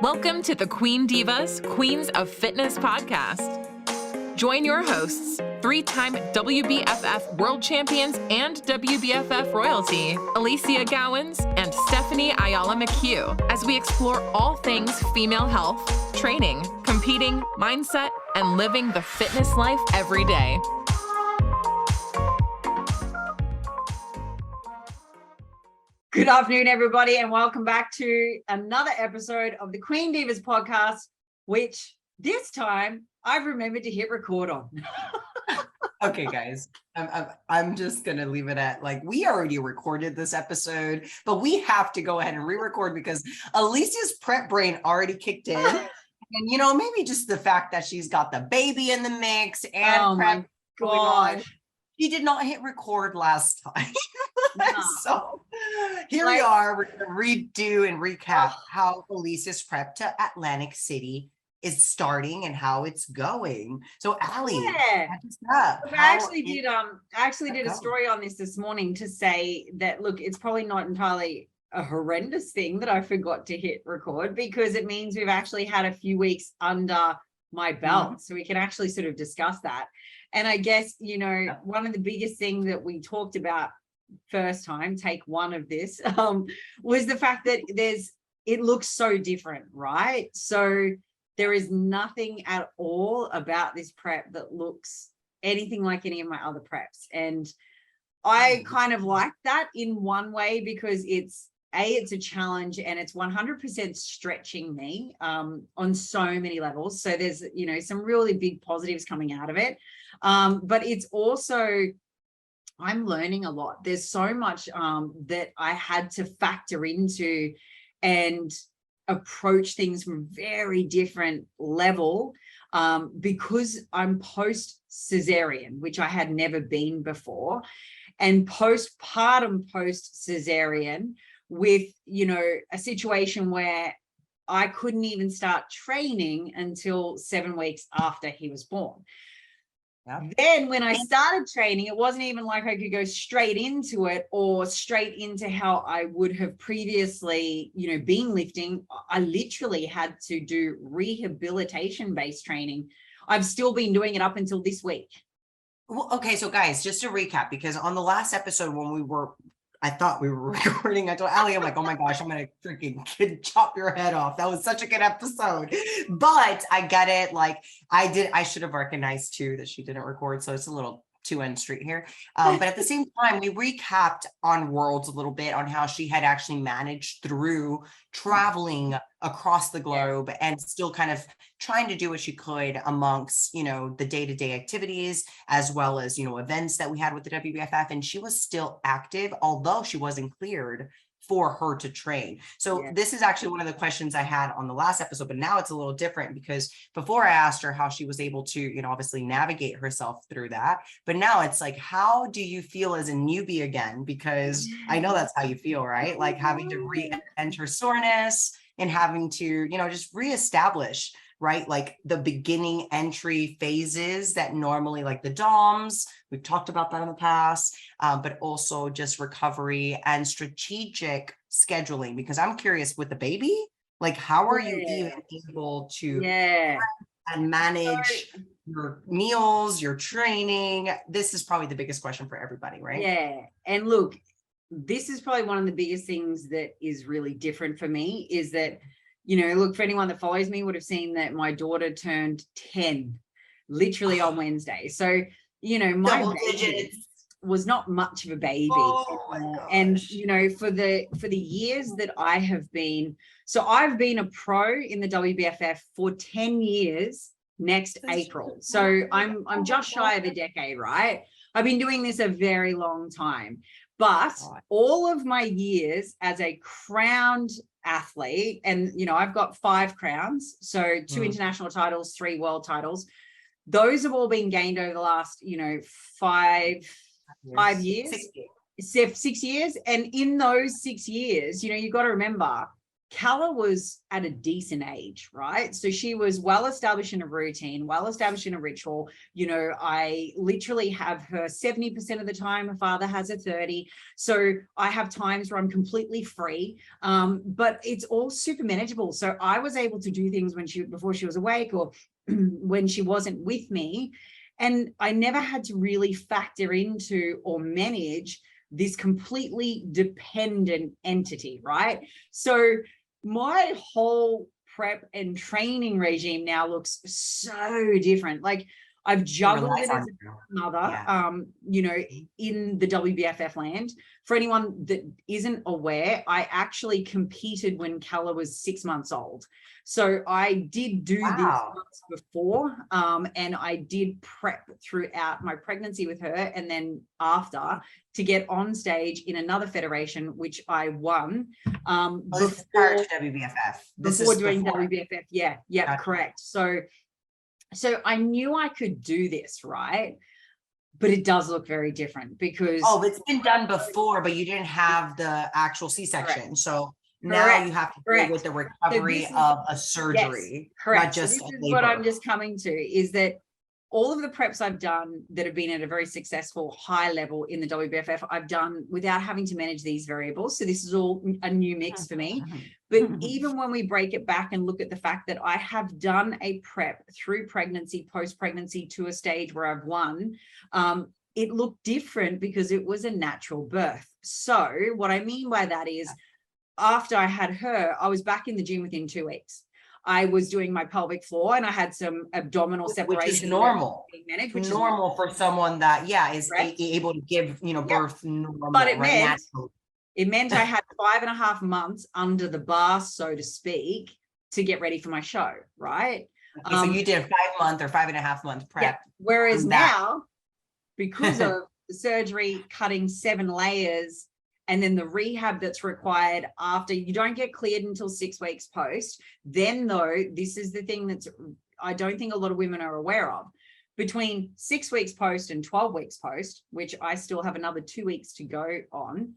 Welcome to the Queen Divas, Queens of Fitness podcast. Join your hosts, three-time WBFF World Champions and WBFF royalty, Alicia Gowans and Stephanie Ayala McHugh, as we explore all things female health, training, competing, mindset, and living the fitness life every day. Good afternoon, everybody, and welcome back to another episode of the Queen Divas podcast, which this time I've remembered to hit record on. Okay, guys, I'm just going to leave it at, we already recorded this episode, but we have to go ahead and re-record because Alicia's prep brain already kicked in. And, maybe just the fact that she's got the baby in the mix and prep going on. She did not hit record last time. No. So here we are. We're going to redo and recap how Alicia's prep to Atlantic City is starting and how it's going. So Ali, I actually did a story on this morning to say that, look, it's probably not entirely a horrendous thing that I forgot to hit record, because it means we've actually had a few weeks under my belt. So we can actually sort of discuss that. And I guess, one of the biggest things that we talked about first time, take one of this, was the fact that it looks so different, right? So there is nothing at all about this prep that looks anything like any of my other preps. And I kind of like that in one way, because it's a challenge and it's 100% stretching me on so many levels. So there's, some really big positives coming out of it. But it's also, I'm learning a lot. There's so much that I had to factor into and approach things from a very different level because I'm post cesarean, which I had never been before, and postpartum post cesarean with, a situation where I couldn't even start training until 7 weeks after he was born. Yep. Then when I started training, it wasn't even like I could go straight into it or straight into how I would have previously, been lifting. I literally had to do rehabilitation-based training. I've still been doing it up until this week. Well, okay, so guys, just to recap, because on the last episode when I thought we were recording, I told Ali, I'm like, oh my gosh, I'm going to freaking chop your head off. That was such a good episode. But I get it. I should have recognized too that she didn't record. So it's a little two-end street here. But at the same time, we recapped on Worlds a little bit on how she had actually managed through traveling across the globe and still kind of trying to do what she could amongst, the day-to-day activities, as well as, events that we had with the WBFF. And she was still active, although she wasn't cleared for her to train. So this is actually one of the questions I had on the last episode, but now it's a little different because before I asked her how she was able to, obviously navigate herself through that. But now it's like, how do you feel as a newbie again? Because I know that's how you feel, right? Like having to re-enter soreness and having to, just reestablish, right? Like the beginning entry phases that normally, like the DOMs, we've talked about that in the past, but also just recovery and strategic scheduling, because I'm curious with the baby, how are you even able to and manage your meals, your training? This is probably the biggest question for everybody, right? Yeah. And look, this is probably one of the biggest things that is really different for me is that, look, for anyone that follows me would have seen that my daughter turned 10 literally on Wednesday. So, my baby was not much of a baby. And, for the years that I have been, so I've been a pro in the WBFF for 10 years next April. So I'm just shy of a decade, right? I've been doing this a very long time. But all of my years as a crowned athlete, and, I've got 5 crowns, so 2 international titles, 3 world titles. Those have all been gained over the last, 5 years, 6 years. And in those 6 years, you've got to remember, Calla was at a decent age, right? So she was well established in a routine, well established in a ritual. You know, I literally have her 70% of the time. Her father has her 30. So I have times where I'm completely free, but it's all super manageable. So I was able to do things before she was awake or when she wasn't with me. And I never had to really factor into or manage this completely dependent entity, right? So my whole prep and training regime now looks so different. Like I've juggled it as a mother, you know, in the WBFF land. For anyone that isn't aware, I actually competed when Calla was 6 months old. So I did do these months before, and I did prep throughout my pregnancy with her and then after to get on stage in another federation, which I won. Before to WBFF. Before doing WBFF, yeah, gotcha. Correct. So I knew I could do this, right? But it does look very different because it's been done before, but you didn't have the actual C-section. Correct. So now you have to deal with the recovery of a surgery. Yes, correct. Not just so this is what I'm just coming to is that all of the preps I've done that have been at a very successful high level in the WBFF, I've done without having to manage these variables. So this is all a new mix for me. But even when we break it back and look at the fact that I have done a prep through pregnancy, post-pregnancy to a stage where I've won, it looked different because it was a natural birth. So what I mean by that is after I had her, I was back in the gym within 2 weeks. I was doing my pelvic floor and I had some abdominal separation. Which is normal. Which is normal for someone that, is able to give, birth normal. But it meant I had 5.5 months under the bar, so to speak, to get ready for my show, right? Okay, so you did a 5 month or 5.5 month prep. Yeah. Whereas now, because of the surgery, cutting 7 layers, and then the rehab that's required after, you don't get cleared until 6 weeks post. Then though, this is the thing that's, I don't think a lot of women are aware of. Between 6 weeks post and 12 weeks post, which I still have another 2 weeks to go on,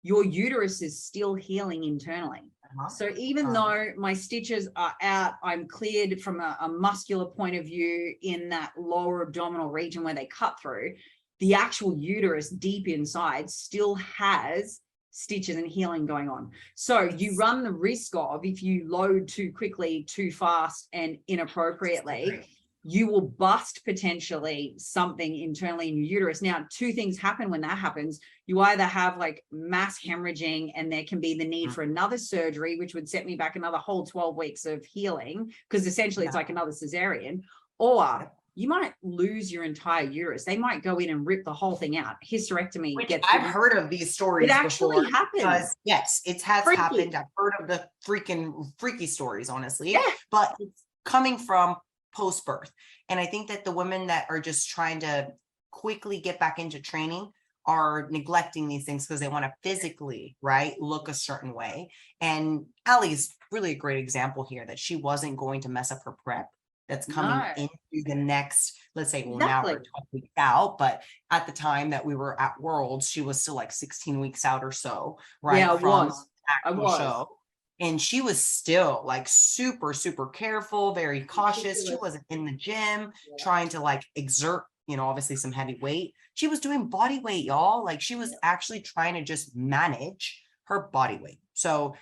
your uterus is still healing internally. So even though my stitches are out, I'm cleared from a muscular point of view in that lower abdominal region where they cut through, the actual uterus deep inside still has stitches and healing going on. So you run the risk of, if you load too quickly, too fast and inappropriately, you will bust potentially something internally in your uterus. Now, 2 things happen when that happens. You either have like mass hemorrhaging and there can be the need for another surgery, which would set me back another whole 12 weeks of healing, because essentially it's like another cesarean, or you might lose your entire uterus. They might go in and rip the whole thing out. Hysterectomy. I've heard of these stories. It actually happens. Yes, it has happened. I've heard of the freaky stories, honestly. Yeah. But it's coming from post-birth. And I think that the women that are just trying to quickly get back into training are neglecting these things because they want to physically, look a certain way. And Allie's really a great example here that she wasn't going to mess up her prep. That's coming into the next, let's say, now we're 12 weeks out, but at the time that we were at Worlds, she was still like 16 weeks out or so, right? Yeah, I was. Show. And she was still like super, super careful, very cautious. She wasn't in the gym trying to like exert, obviously some heavy weight. She was doing body weight, y'all. Like she was actually trying to just manage her body weight. So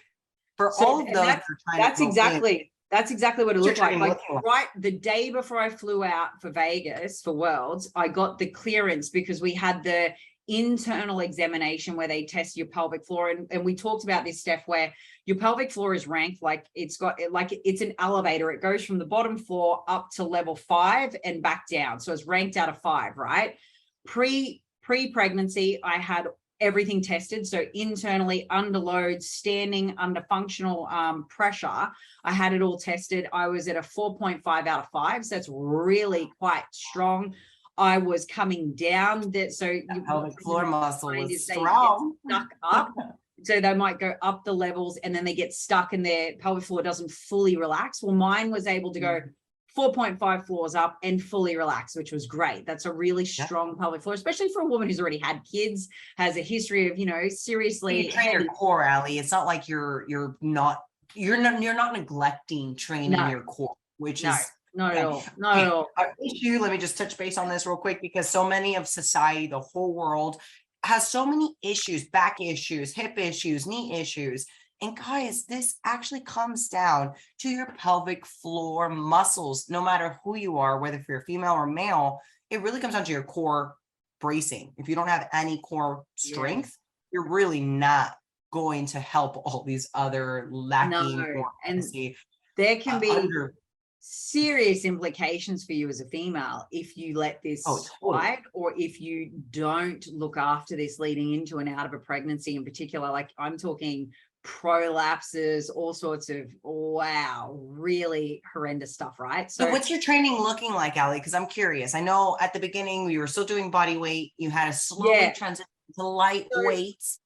for all of those, that's exactly what it looked like. Like right the day before I flew out for Vegas for Worlds, I got the clearance because we had the internal examination where they test your pelvic floor. And we talked about this, Steph, where your pelvic floor is ranked like it's an elevator. It goes from the bottom floor up to level 5 and back down. So it's ranked out of 5, right? Pre-pregnancy, I had everything tested. So internally, under load, standing under functional pressure, I had it all tested. I was at a 4.5 out of 5. So that's really quite strong. I was coming down that. So your pelvic floor muscle is strong. Stuck up. So they might go up the levels and then they get stuck and their pelvic floor doesn't fully relax. Well, mine was able to go 4.5 floors up and fully relax, which was great. That's a really strong pelvic floor, especially for a woman who's already had kids, has a history of, seriously. You train your core, Allie. It's not like you're not you're not neglecting training your core, which is not at all. Not at all. Our issue, let me just touch base on this real quick, because so many of society, the whole world has so many issues, back issues, hip issues, knee issues. And guys, this actually comes down to your pelvic floor muscles, no matter who you are, whether you're female or male, it really comes down to your core bracing. If you don't have any core strength, you're really not going to help all these other lacking and there can be serious implications for you as a female if you let this slide, or if you don't look after this leading into and out of a pregnancy in particular. Like I'm talking prolapses, all sorts of really horrendous stuff, right? So what's your training looking like, Ali? Because I'm curious. I know at the beginning you were still doing body weight, you had a slowly transition to light weights.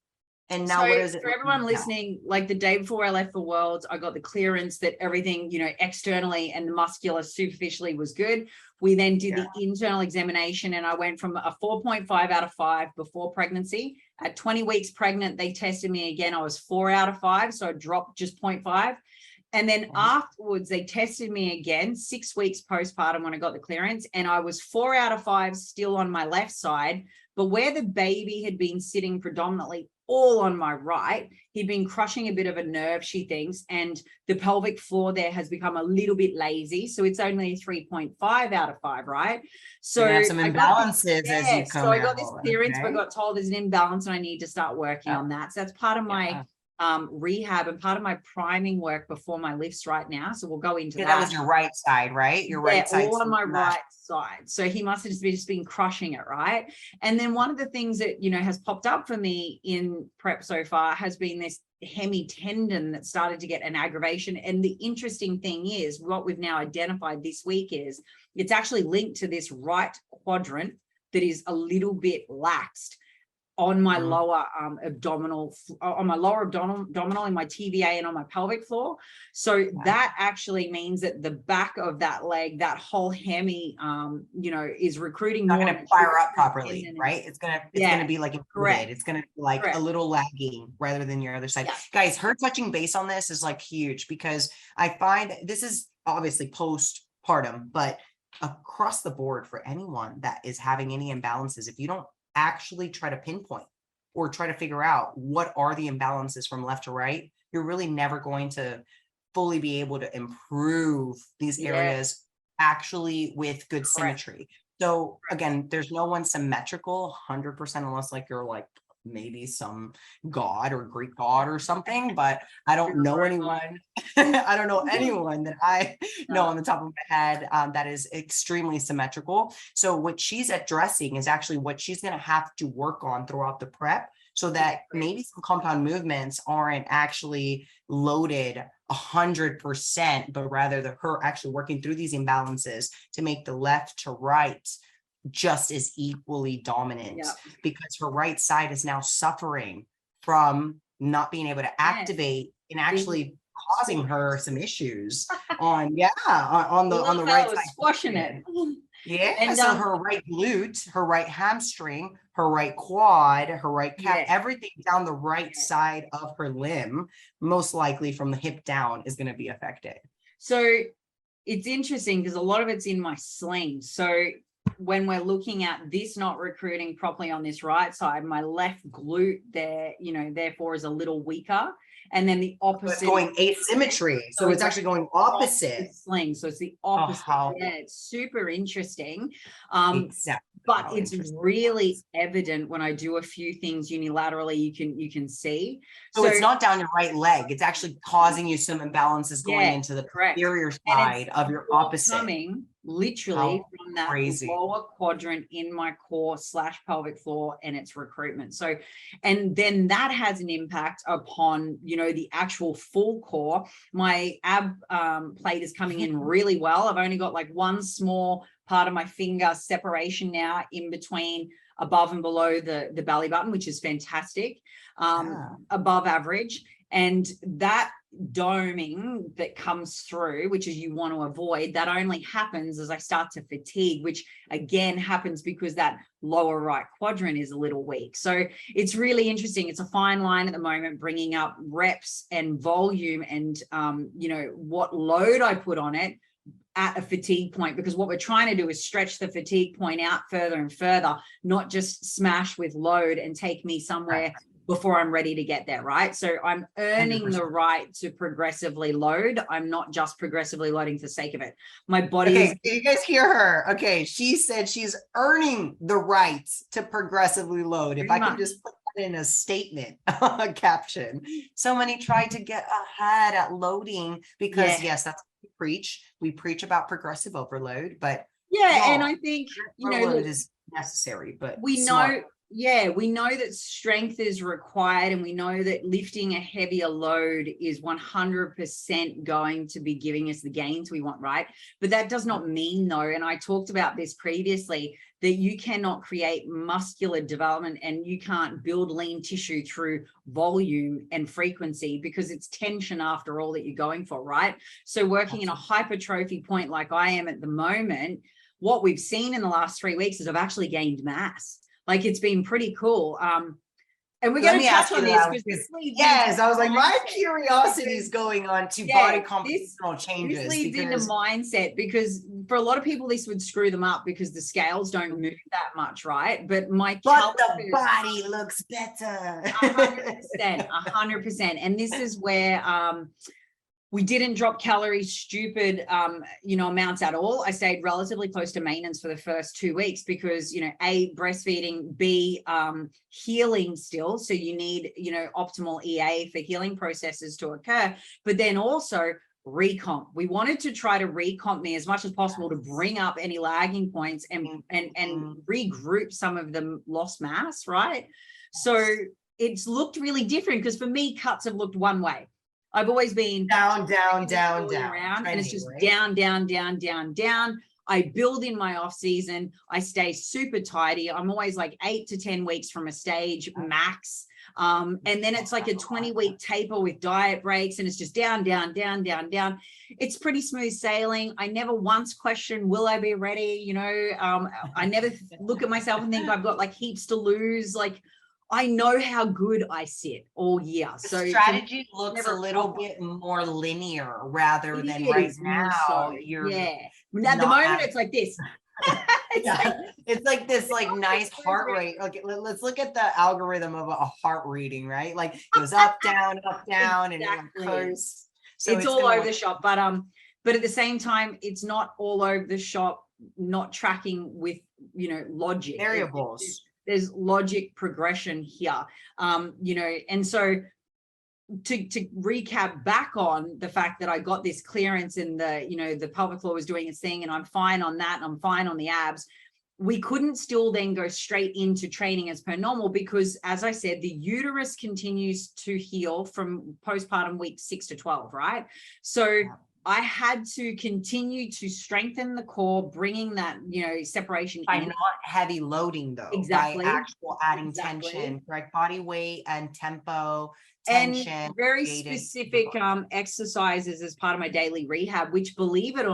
And now what is it? For everyone listening, like the day before I left for Worlds, I got the clearance that everything, externally and muscular superficially was good. We then did the internal examination, and I went from a 4.5 out of 5 before pregnancy. At 20 weeks pregnant, they tested me again. I was 4 out of 5. So I dropped just 0.5. And then afterwards, they tested me again 6 weeks postpartum when I got the clearance, and I was 4 out of 5 still on my left side. But where the baby had been sitting predominantly all on my right, he'd been crushing a bit of a nerve, she thinks, and the pelvic floor there has become a little bit lazy. So it's only 3.5 out of 5, right? So you have some imbalances as you come So I got this clearance, but got told there's an imbalance and I need to start working on that. So that's part of my rehab and part of my priming work before my lifts right now. So we'll go into that. That was your right side, right? Your right side. All on my right side. So he must have just been crushing it, right? And then one of the things that, has popped up for me in prep so far has been this hemi tendon that started to get an aggravation. And the interesting thing is what we've now identified this week is it's actually linked to this right quadrant that is a little bit laxed on my lower abdominal, in my TVA and on my pelvic floor. So that actually means that the back of that leg, that whole hemi, is recruiting not going to fire up properly, right? It's going to be like inverted. It's going to be like a little lagging rather than your other side. Guys, her touching base on this is like huge, because I find this is obviously postpartum, but across the board for anyone that is having any imbalances, if you don't actually try to pinpoint or try to figure out what are the imbalances from left to right, you're really never going to fully be able to improve these areas actually with good symmetry. So again, there's no one symmetrical 100% unless like you're like maybe some god or Greek god or something, but I don't know anyone. I don't know anyone that I know on the top of my head that is extremely symmetrical. So what she's addressing is actually what she's going to have to work on throughout the prep, so that maybe some compound movements aren't actually loaded 100%, but rather her actually working through these imbalances to make the left to right just as equally dominant, because her right side is now suffering from not being able to activate and actually causing her some issues on the right side. Squashing it. And so her right glute, her right hamstring, her right quad, her right calf, everything down the right side of her limb, most likely from the hip down, is going to be affected. So it's interesting because a lot of it's in my sling. So when we're looking at this not recruiting properly on this right side, my left glute there, therefore is a little weaker. And then the opposite. It's going asymmetry. So it's actually going opposite. Sling. So it's the opposite. It's super interesting. Exactly. But it's really evident when I do a few things unilaterally, you can see. So it's not down your right leg. It's actually causing you some imbalances going into the posterior side of your opposite. Coming literally from that lower quadrant in my core / pelvic floor and its recruitment. So, and then that has an impact upon, the actual full core. My ab plate is coming in really well. I've only got like one small part of my finger separation now in between above and below the belly button, which is fantastic, above average. And that doming that comes through, which is you want to avoid, that only happens as I start to fatigue, which again happens because that lower right quadrant is a little weak. So it's really interesting. It's a fine line at the moment, bringing up reps and volume and, you know, what load I put on it at a fatigue point, because what we're trying to do is stretch the fatigue point out further and further, not just smash with load and take me somewhere before I'm ready to get there, right? So I'm earning 100%. The right to progressively load. I'm not just progressively loading for the sake of it. My body is... You guys hear her? Okay, she said she's earning the right to progressively load. If I could just put that in a statement, a caption. So many try to get ahead at loading because yes, that's what we preach. We preach about progressive overload, but and I think, you know, look, it is necessary, but we know... Yeah, we know that strength is required, and we know that lifting a heavier load is 100% going to be giving us the gains we want, right? But that does not mean, though, and I talked about this previously, that you cannot create muscular development and you can't build lean tissue through volume and frequency, because it's tension after all that you're going for, right? So working in a hypertrophy point like I am at the moment, what we've seen in the last 3 weeks is I've actually gained mass. Like, it's been pretty cool. And we're going to touch on this because yes, I was like, my curiosity is going on to body compositional changes. This leads into mindset, because for a lot of people, this would screw them up because the scales don't move that much, right? But the body looks better. 100%. And this is where we didn't drop calories, stupid, you know, amounts at all. I stayed relatively close to maintenance for the first 2 weeks because, you know, A, breastfeeding, B, healing still. So you need, you know, optimal EA for healing processes to occur, but then also recomp. We wanted to try to recomp me as much as possible to bring up any lagging points and regroup some of the lost mass, right? So it's looked really different because for me, cuts have looked one way. I've always been down, around, trending, and it's just right? down. I build in my off season. I stay super tidy. I'm always like 8 to 10 weeks from a stage max. And then it's like a 20-week taper with diet breaks, and it's just down. It's pretty smooth sailing. I never once question, will I be ready? You know, I never look at myself and think I've got like heaps to lose. Like, I know how good I sit all year. So the strategy looks a little bit more linear rather than right now. You're at the moment it's like this. It's like this like nice heart rate. Okay, let's look at the algorithm of a heart reading, right? Like it goes up, down, and it goes. So it's all over the shop, but at the same time, it's not all over the shop, not tracking with, you know, logic variables. There's logic progression here, you know, and so to recap back on the fact that I got this clearance in the, you know, the pelvic floor was doing its thing and I'm fine on that and I'm fine on the abs. We couldn't still then go straight into training as per normal because, as I said, the uterus continues to heal from postpartum week 6 to 12, right? So I had to continue to strengthen the core, bringing that, you know, separation by in. not heavy loading though. Exactly. By actual adding tension, correct body weight and tempo, tension. And very specific exercises as part of my daily rehab, which believe it or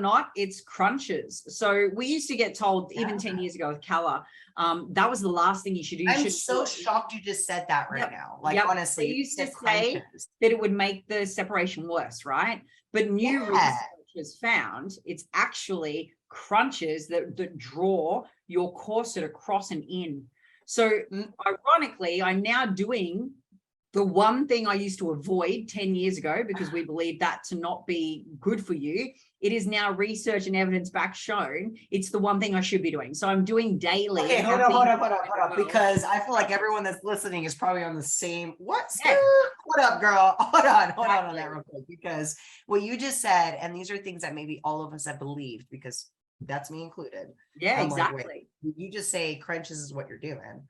not, it's crunches. So we used to get told even 10 years ago with Calla, that was the last thing you should do. I'm so shocked you just said that right now. Like honestly, they used to say that it would make the separation worse, right? But new research has found it's actually crunches that draw your corset across and in. So ironically, I'm now doing the one thing I used to avoid 10 years ago because we believed that to not be good for you. It is now research and evidence back shown it's the one thing I should be doing. So I'm doing daily. Okay, hold up. Because I feel like everyone that's listening is probably on the same. What up, girl? Hold on that real quick. Because what you just said, and these are things that maybe all of us have believed, because that's me included. Yeah, I'm exactly. Like, you just say crunches is what you're doing.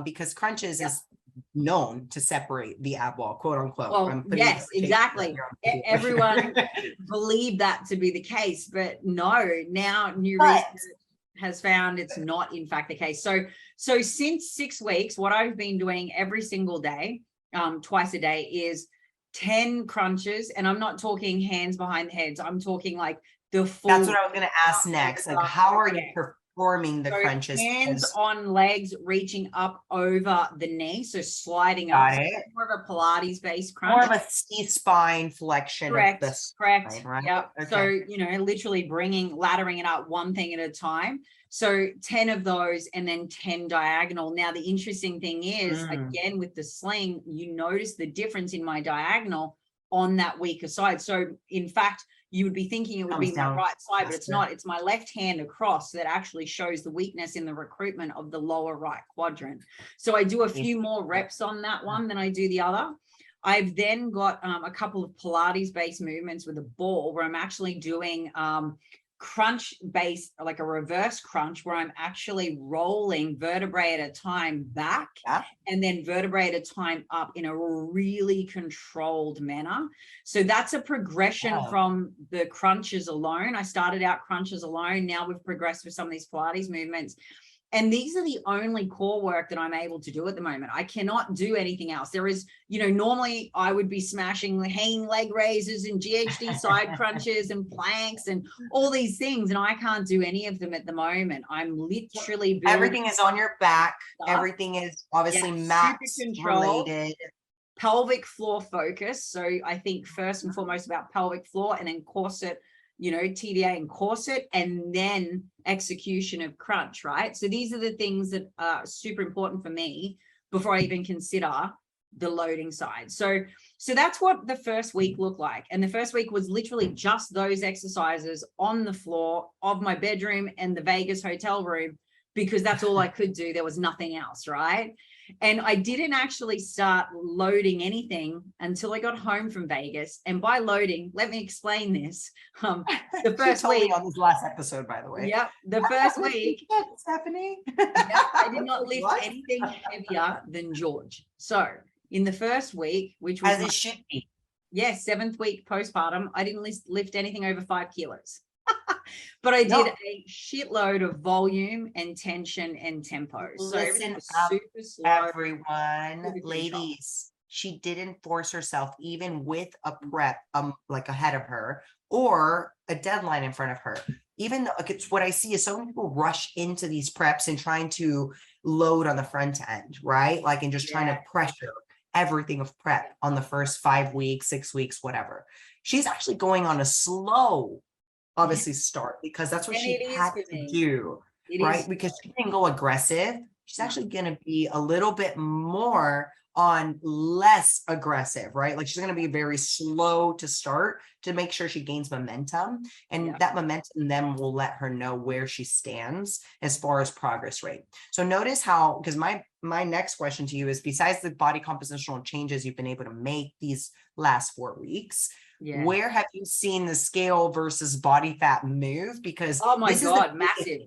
Because crunches is known to separate the ab wall, quote unquote. Well, yes, exactly. Everyone believed that to be the case, but no, now new research has found it's not in fact the case. So since 6 weeks, what I've been doing every single day twice a day is 10 crunches. And I'm not talking hands behind the heads. I'm talking like the full. That's what I was going to ask next. Like, how are you performing the crunches? Hands on legs, reaching up over the knee. So sliding up. So more of a Pilates based crunch. More of a C-spine flexion. Correct. Of the Correct. spine, right? Yep. Okay. So, you know, literally laddering it up one thing at a time. So 10 of those and then 10 diagonal. Now, the interesting thing is, again, with the sling, you notice the difference in my diagonal on that weaker side. So in fact, you would be thinking it would be my right side, but it's not. It's my left hand across that actually shows the weakness in the recruitment of the lower right quadrant. So I do a few more reps on that one than I do the other. I've then got a couple of Pilates based movements with a ball where I'm actually doing crunch based, like a reverse crunch, where I'm actually rolling vertebrae at a time back and then vertebrae at a time up in a really controlled manner. So that's a progression from the crunches alone. I started out crunches alone. Now we've progressed with some of these Pilates movements. And these are the only core work that I'm able to do at the moment. I cannot do anything else. There is, you know, normally I would be smashing the hanging leg raises and GHD side crunches and planks and all these things. And I can't do any of them at the moment. I'm literally everything is on your back. Everything is obviously mat related. Pelvic floor focus. So I think first and foremost about pelvic floor, and then corset, you know, TDA and corset, and then execution of crunch, right? So these are the things that are super important for me before I even consider the loading side. So that's what the first week looked like. And the first week was literally just those exercises on the floor of my bedroom and the Vegas hotel room, because that's all I could do. There was nothing else, right? And I didn't actually start loading anything until I got home from Vegas. And by loading, let me explain this. The first week on this last episode, by the way. Yep. The first week, Stephanie. I did not lift anything heavier than George. So in the first week, which was as it should be. Yes, 7th week postpartum, I didn't lift anything over 5 kilos. But I did a shitload of volume and tension and tempo. So listen up, super slow, everyone, ladies. She didn't force herself, even with a prep like ahead of her or a deadline in front of her. Even though it's what I see is so many people rush into these preps and trying to load on the front end, right? Like, and just trying to pressure everything of prep on the first 5 weeks, 6 weeks, whatever. She's actually going on a slow, obviously, start, because that's what she had to do, right? Because she didn't go aggressive. She's actually going to be a little bit more on less aggressive, right? Like, she's going to be very slow to start to make sure she gains momentum, and that momentum then will let her know where she stands as far as progress rate. So notice how, because my next question to you is, besides the body compositional changes you've been able to make these last 4 weeks, where have you seen the scale versus body fat move? Because oh my God, massive.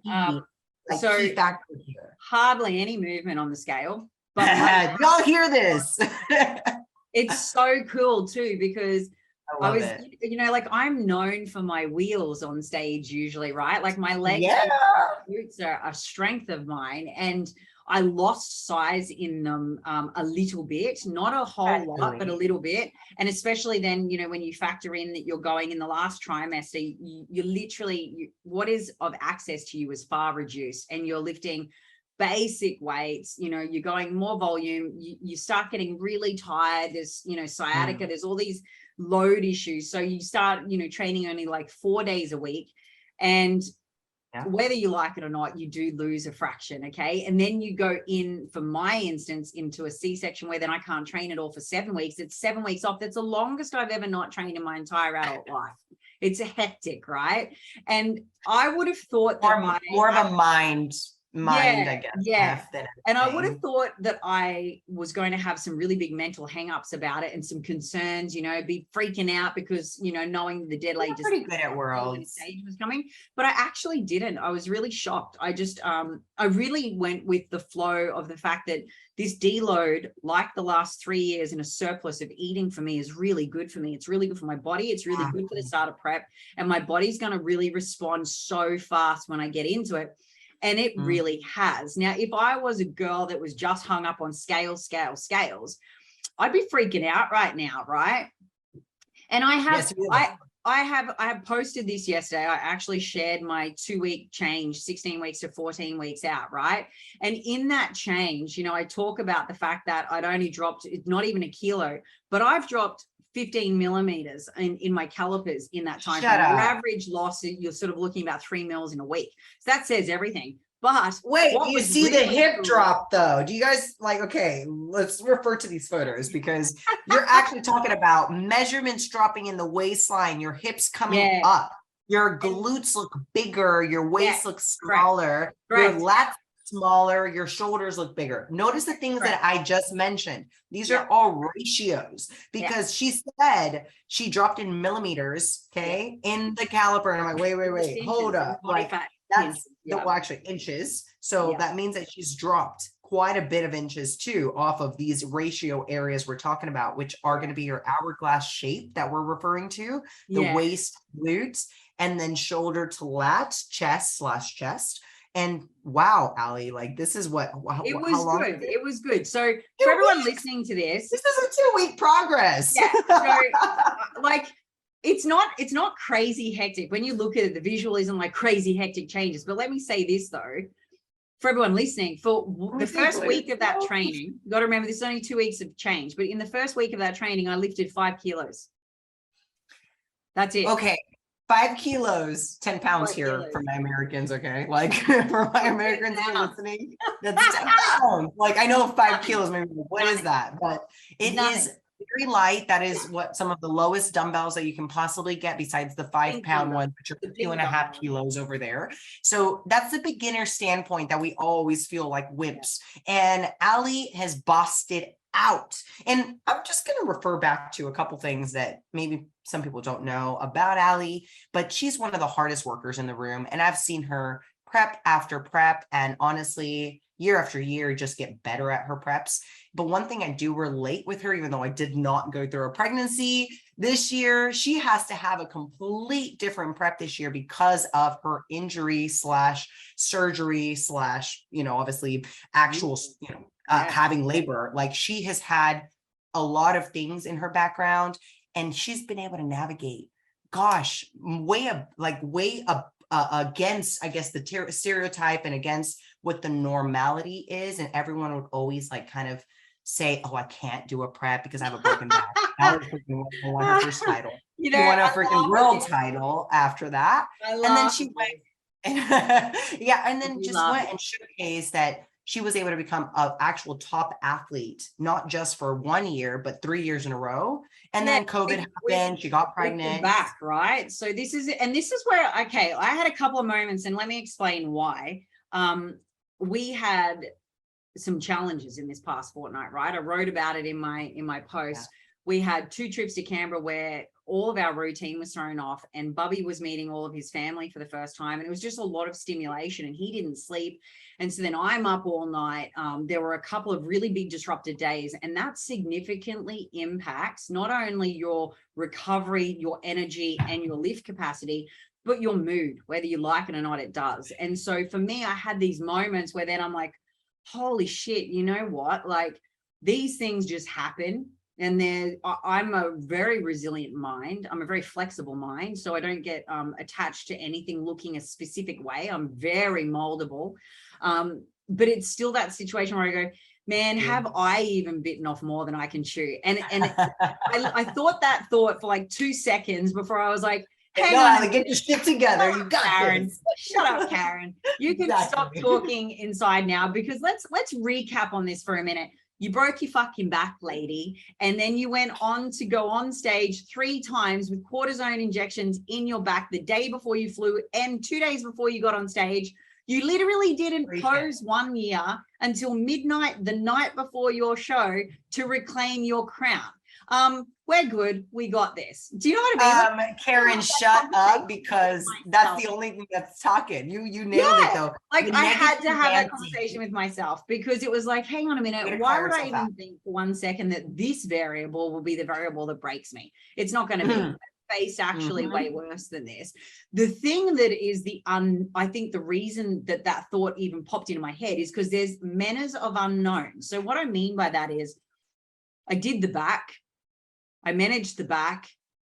So key factor here. Hardly any movement on the scale. But y'all hear this. It's so cool too, because I was, it. you know, like, I'm known for my wheels on stage usually, right? Like, my legs and glutes are a strength of mine, and I lost size in them a little bit, not a whole lot, but a little bit. And especially then, you know, when you factor in that you're going in the last trimester, you literally, what is of access to you is far reduced, and you're lifting basic weights, you know, you're going more volume, you start getting really tired. There's, you know, sciatica, there's all these load issues. So you start, you know, training only like 4 days a week, and whether you like it or not, you do lose a fraction. Okay. And then you go in, for my instance, into a C-section where then I can't train at all for 7 weeks. It's 7 weeks off. That's the longest I've ever not trained in my entire adult life. It's hectic, right? And I would have thought that more of a mind, I guess. And I would have thought that I was going to have some really big mental hang-ups about it and some concerns, you know, be freaking out because, you know, knowing the deadline just pretty good at Worlds stage was coming, but I actually didn't. I was really shocked. I just I really went with the flow of the fact that this deload, like the last 3 years in a surplus of eating, for me is really good for me. It's really good for my body. It's really good for the start of prep, and my body's going to really respond so fast when I get into it. And it really has. Now, if I was a girl that was just hung up on scales, I'd be freaking out right now, right? And I have, Yes, I have posted this yesterday. I actually shared my 2-week change, 16 weeks to 14 weeks out, right? And in that change, you know, I talk about the fact that I'd only dropped, not even a kilo, but I've dropped 15 millimeters in my calipers in that time. Your average loss, you're sort of looking about 3 mils in a week. So that says everything. But wait, do you see the hip drop though? Do you guys like, okay, let's refer to these photos because you're actually talking about measurements dropping in the waistline, your hips coming up, your glutes look bigger, your waist looks smaller, your lats smaller, your shoulders look bigger. Notice the things that I just mentioned. These are all ratios because she said she dropped in millimeters, okay, in the caliper. And I'm like, wait, hold up. Like that's well, actually inches. So that means that she's dropped quite a bit of inches too off of these ratio areas we're talking about, which are going to be your hourglass shape that we're referring to, the waist, glutes, and then shoulder to lat, chest. And wow, Ali, like this is what it was good. It was good. So for everyone listening to this is a 2-week progress. Yeah. So, like it's not crazy hectic. When you look at it, the visual isn't like crazy hectic changes. But let me say this though, for everyone listening, for the first week of that training, you got to remember this is only 2 weeks of change. But in the first week of that training, I lifted 5 kilos. That's it. Okay. 5 kilos, 10 pounds here for my Americans, okay? Like for my Americans who are listening, that's 10 pounds. Like I know 5 kilos, maybe what is that? But it is very light. That is what some of the lowest dumbbells that you can possibly get besides the 5-pound ones, which are 2.5 kilos over there. So that's the beginner standpoint that we always feel like wimps. And Ali has bossed it out. And I'm just going to refer back to a couple things that maybe some people don't know about Ali, but she's one of the hardest workers in the room. And I've seen her prep after prep. And honestly, year after year, just get better at her preps. But one thing I do relate with her, even though I did not go through a pregnancy this year, she has to have a complete different prep this year because of her injury / surgery / obviously actual, having labor. Like she has had a lot of things in her background and she's been able to navigate, way up against, I guess, the stereotype and against what the normality is. And everyone would always like kind of say, oh, I can't do a prep because I have a broken back. I won her first title. She won a freaking world title after that. And then she went and then just went and showcased that she was able to become an actual top athlete, not just for 1 year, but 3 years in a row. And then COVID happened, she got pregnant. Back, right? So this is where, okay, I had a couple of moments and let me explain why. We had some challenges in this past fortnight, right? I wrote about it in my post. We had 2 trips to Canberra where all of our routine was thrown off and Bubby was meeting all of his family for the first time. And it was just a lot of stimulation and he didn't sleep. And so then I'm up all night. There were a couple of really big disrupted days and that significantly impacts not only your recovery, your energy and your lift capacity, but your mood, whether you like it or not, it does. And so for me, I had these moments where then I'm like, holy shit, you know what? Like these things just happen. And I'm a very resilient mind. I'm a very flexible mind. So I don't get attached to anything looking a specific way. I'm very moldable. But it's still that situation where I go, man, have I even bitten off more than I can chew? And I thought that thought for like 2 seconds before I was like, hang on, get your shit together. You got Karen. this. Shut up, Karen. You can stop talking inside now because let's recap on this for a minute. You broke your fucking back, lady. And then you went on to go on stage 3 times with cortisone injections in your back the day before you flew and 2 days before you got on stage. You literally didn't pose 1 year until midnight the night before your show to reclaim your crown. We're good. We got this. Do you know what I mean? Karen, shut up because that's the only thing that's talking. You nailed it though. Like I had to have that conversation with myself because it was like, hang on a minute. Why would I even think for 1 second that this variable will be the variable that breaks me? It's not going to be. Faced actually way worse than this. The thing that is I think the reason that thought even popped into my head is because there's manners of unknown. So what I mean by that is I did the back. I managed the back.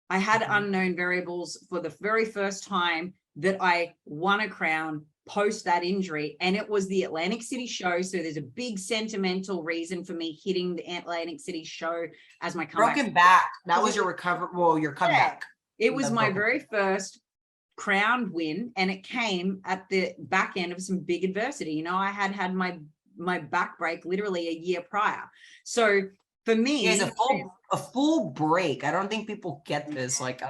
I had unknown variables for the very first time that I won a crown post that injury. And it was the Atlantic City show. So there's a big sentimental reason for me hitting the Atlantic City show as my comeback. Broken back. That was your recovery. Well, your comeback. It was my very first crowned win. And it came at the back end of some big adversity. You know, I had my back break literally a year prior. So for me, it's a full break. I don't think people get this. Like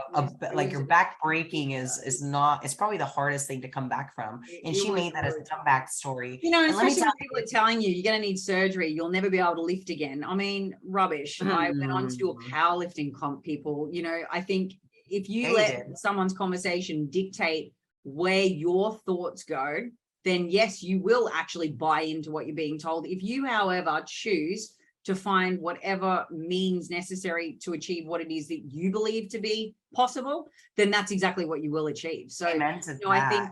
like your back breaking is not. It's probably the hardest thing to come back from. And she made that as a comeback story. You know, especially when people are telling you you're going to need surgery, you'll never be able to lift again. I mean, rubbish. I went on to do a powerlifting comp. People, you know, I think if you let someone's conversation dictate where your thoughts go, then yes, you will actually buy into what you're being told. If you, however, choose to find whatever means necessary to achieve what it is that you believe to be possible, then that's exactly what you will achieve. So, you know, I think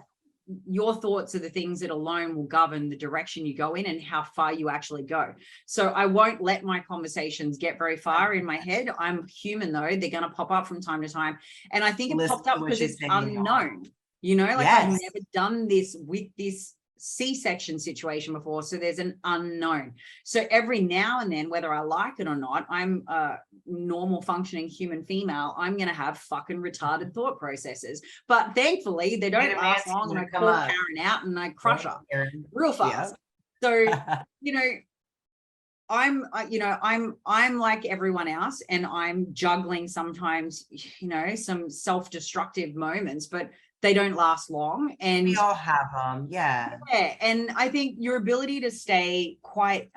your thoughts are the things that alone will govern the direction you go in and how far you actually go. So I won't let my conversations get very far in my head. I'm human though. They're going to pop up from time to time. And I think it popped up because it's unknown, you know, like I've never done this with this C-section situation before, so there's an unknown. So every now and then, whether I like it or not, I'm a normal functioning human female, I'm gonna have fucking retarded thought processes, but thankfully they don't last long, and I call Karen out and I crush her real fast. So you know, I'm like everyone else, and I'm juggling sometimes, you know, some self-destructive moments, but they don't last long. And we all have them. Yeah. And I think your ability to stay quite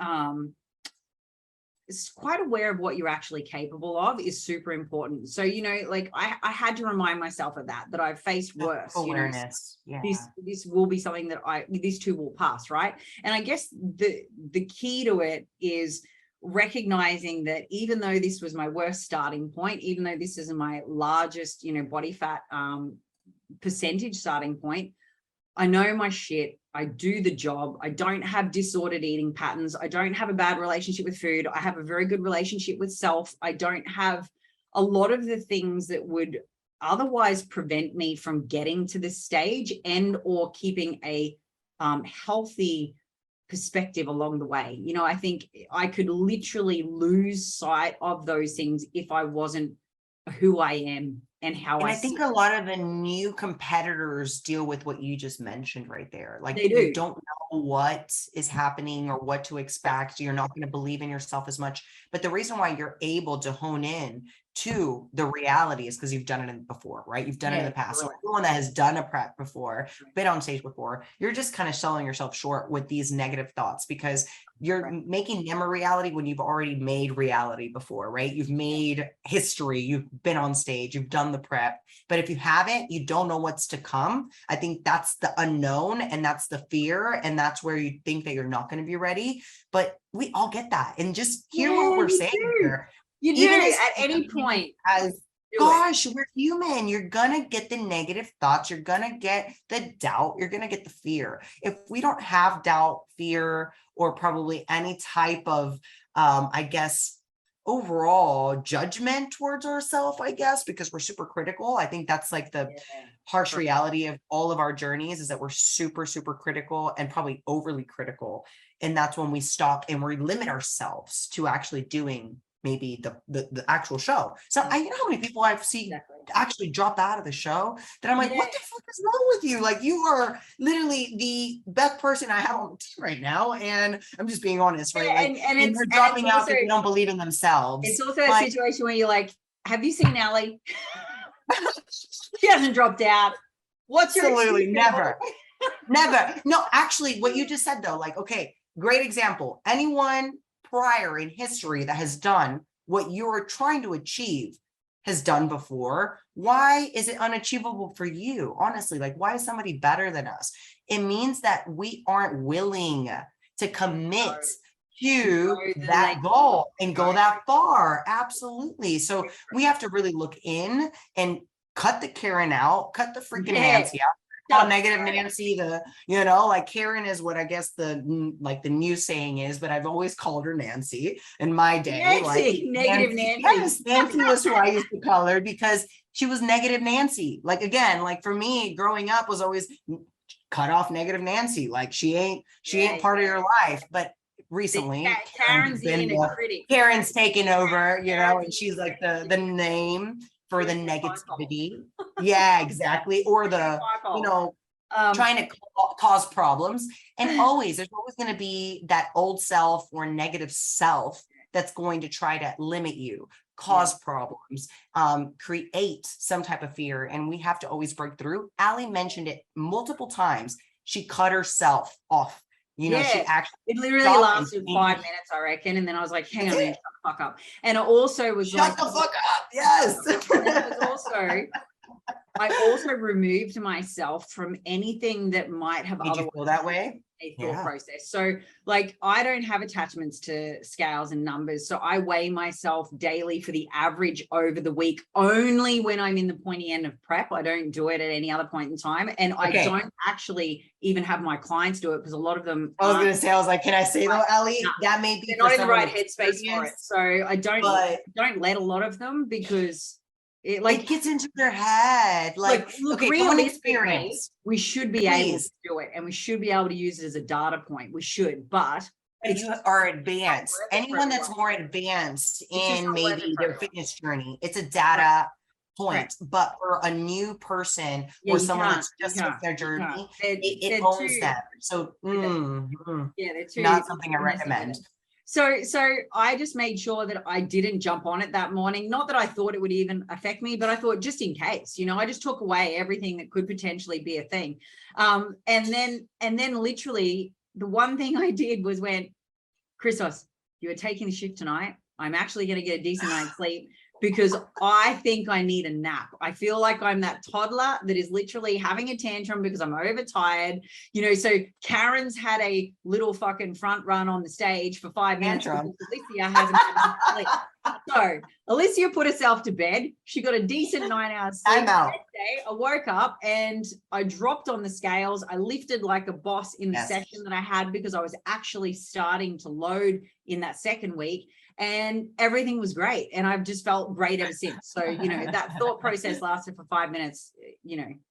aware of what you're actually capable of is super important. So, you know, like I had to remind myself of that I've faced worse. Awareness. You know, this will be something that these two will pass, right? And I guess the key to it is recognizing that even though this was my worst starting point, even though this is my largest, you know, body fat percentage starting point, I know my shit. I do the job. I don't have disordered eating patterns. I don't have a bad relationship with food. I have a very good relationship with self. I don't have a lot of the things that would otherwise prevent me from getting to this stage and or keeping a healthy perspective along the way. You know, I think I could literally lose sight of those things if I wasn't who I am and how I think a lot of the new competitors deal with what you just mentioned right there. Like they you don't know what is happening or what to expect. You're not going to believe in yourself as much. But the reason why you're able to hone in to the reality is because you've done it before, right? You've done it in the past. So everyone that has done a prep before, been on stage before, you're just kind of selling yourself short with these negative thoughts because you're making them a reality when you've already made reality before, right? You've made history, you've been on stage, you've done the prep. But if you haven't, you don't know what's to come. I think that's the unknown and that's the fear. And that's where you think that you're not going to be ready. But we all get that. And just hear what we're saying here. You do at any point. Gosh, we're human. You're going to get the negative thoughts. You're going to get the doubt. You're going to get the fear. If we don't have doubt, fear, or probably any type of, I guess, overall judgment towards ourselves, I guess, because we're super critical. I think that's like the harsh reality of all of our journeys is that we're super, super critical and probably overly critical. And that's when we stop and we limit ourselves to actually doing maybe the actual show. So you know how many people I've seen actually drop out of the show that I'm like, what the fuck is wrong with you? Like you are literally the best person I have on the team right now. And I'm just being honest, right? Like, and they're dropping out because they don't believe in themselves. It's also a situation where you're like, have you seen Ali? She hasn't dropped out. What's your Absolutely never. Never. No, actually what you just said though, like, okay, great example. Anyone prior in history that has done what you're trying to achieve has done before. Why is it unachievable for you? Honestly, like why is somebody better than us? It means that we aren't willing to commit to that goal and go that far. Absolutely. So we have to really look in and cut the Karen out, cut the freaking Nancy out. call negative Nancy like Karen is what I guess the new saying is, but I've always called her Nancy in my day. Nancy, negative Nancy. Yes, Nancy was who I used to call her because she was negative Nancy. Like, again, like for me growing up was always cut off negative Nancy. Like she ain't part of your life. But recently Karen's taken over, and she's like the name for the negativity. Yeah, exactly. Or the, trying to cause problems. And there's always going to be that old self or negative self that's going to try to limit you, cause problems, create some type of fear. And we have to always break through. Ali mentioned it multiple times. She cut herself off. She actually, it literally lasted 5 minutes, I reckon. And then I was like, hang on a minute, shut the fuck up. And it also was shut the fuck up. Yes. I also removed myself from anything that might have otherwise feel that way. A thought process. So like I don't have attachments to scales and numbers. So I weigh myself daily for the average over the week, only when I'm in the pointy end of prep. I don't do it at any other point in time. And I don't actually even have my clients do it because a lot of them I was like, can I say though, Ali? That may be they're not in the right headspace for it. So I don't let a lot lot of them because it gets into their head. Realistically, we should be able to do it, and we should be able to use it as a data point. We should, but you are advanced. Anyone that's more advanced in maybe their fitness journey, it's a data point. But for a new person or someone that's just with their journey, it owns them. So they're not something I recommend. So I just made sure that I didn't jump on it that morning. Not that I thought it would even affect me, but I thought just in case, I just took away everything that could potentially be a thing. And then literally the one thing I did was went, Christos, you are taking the shift tonight. I'm actually going to get a decent night's sleep because I think I need a nap. I feel like I'm that toddler that is literally having a tantrum because I'm overtired. So Karen's had a little fucking front run on the stage for 5 minutes. Alicia hasn't had sleep. So Alicia put herself to bed. She got a decent 9 hours sleep. I woke up and I dropped on the scales. I lifted like a boss in the session that I had because I was actually starting to load in that second week. And everything was great. And I've just felt great ever since. So, that thought process lasted for 5 minutes,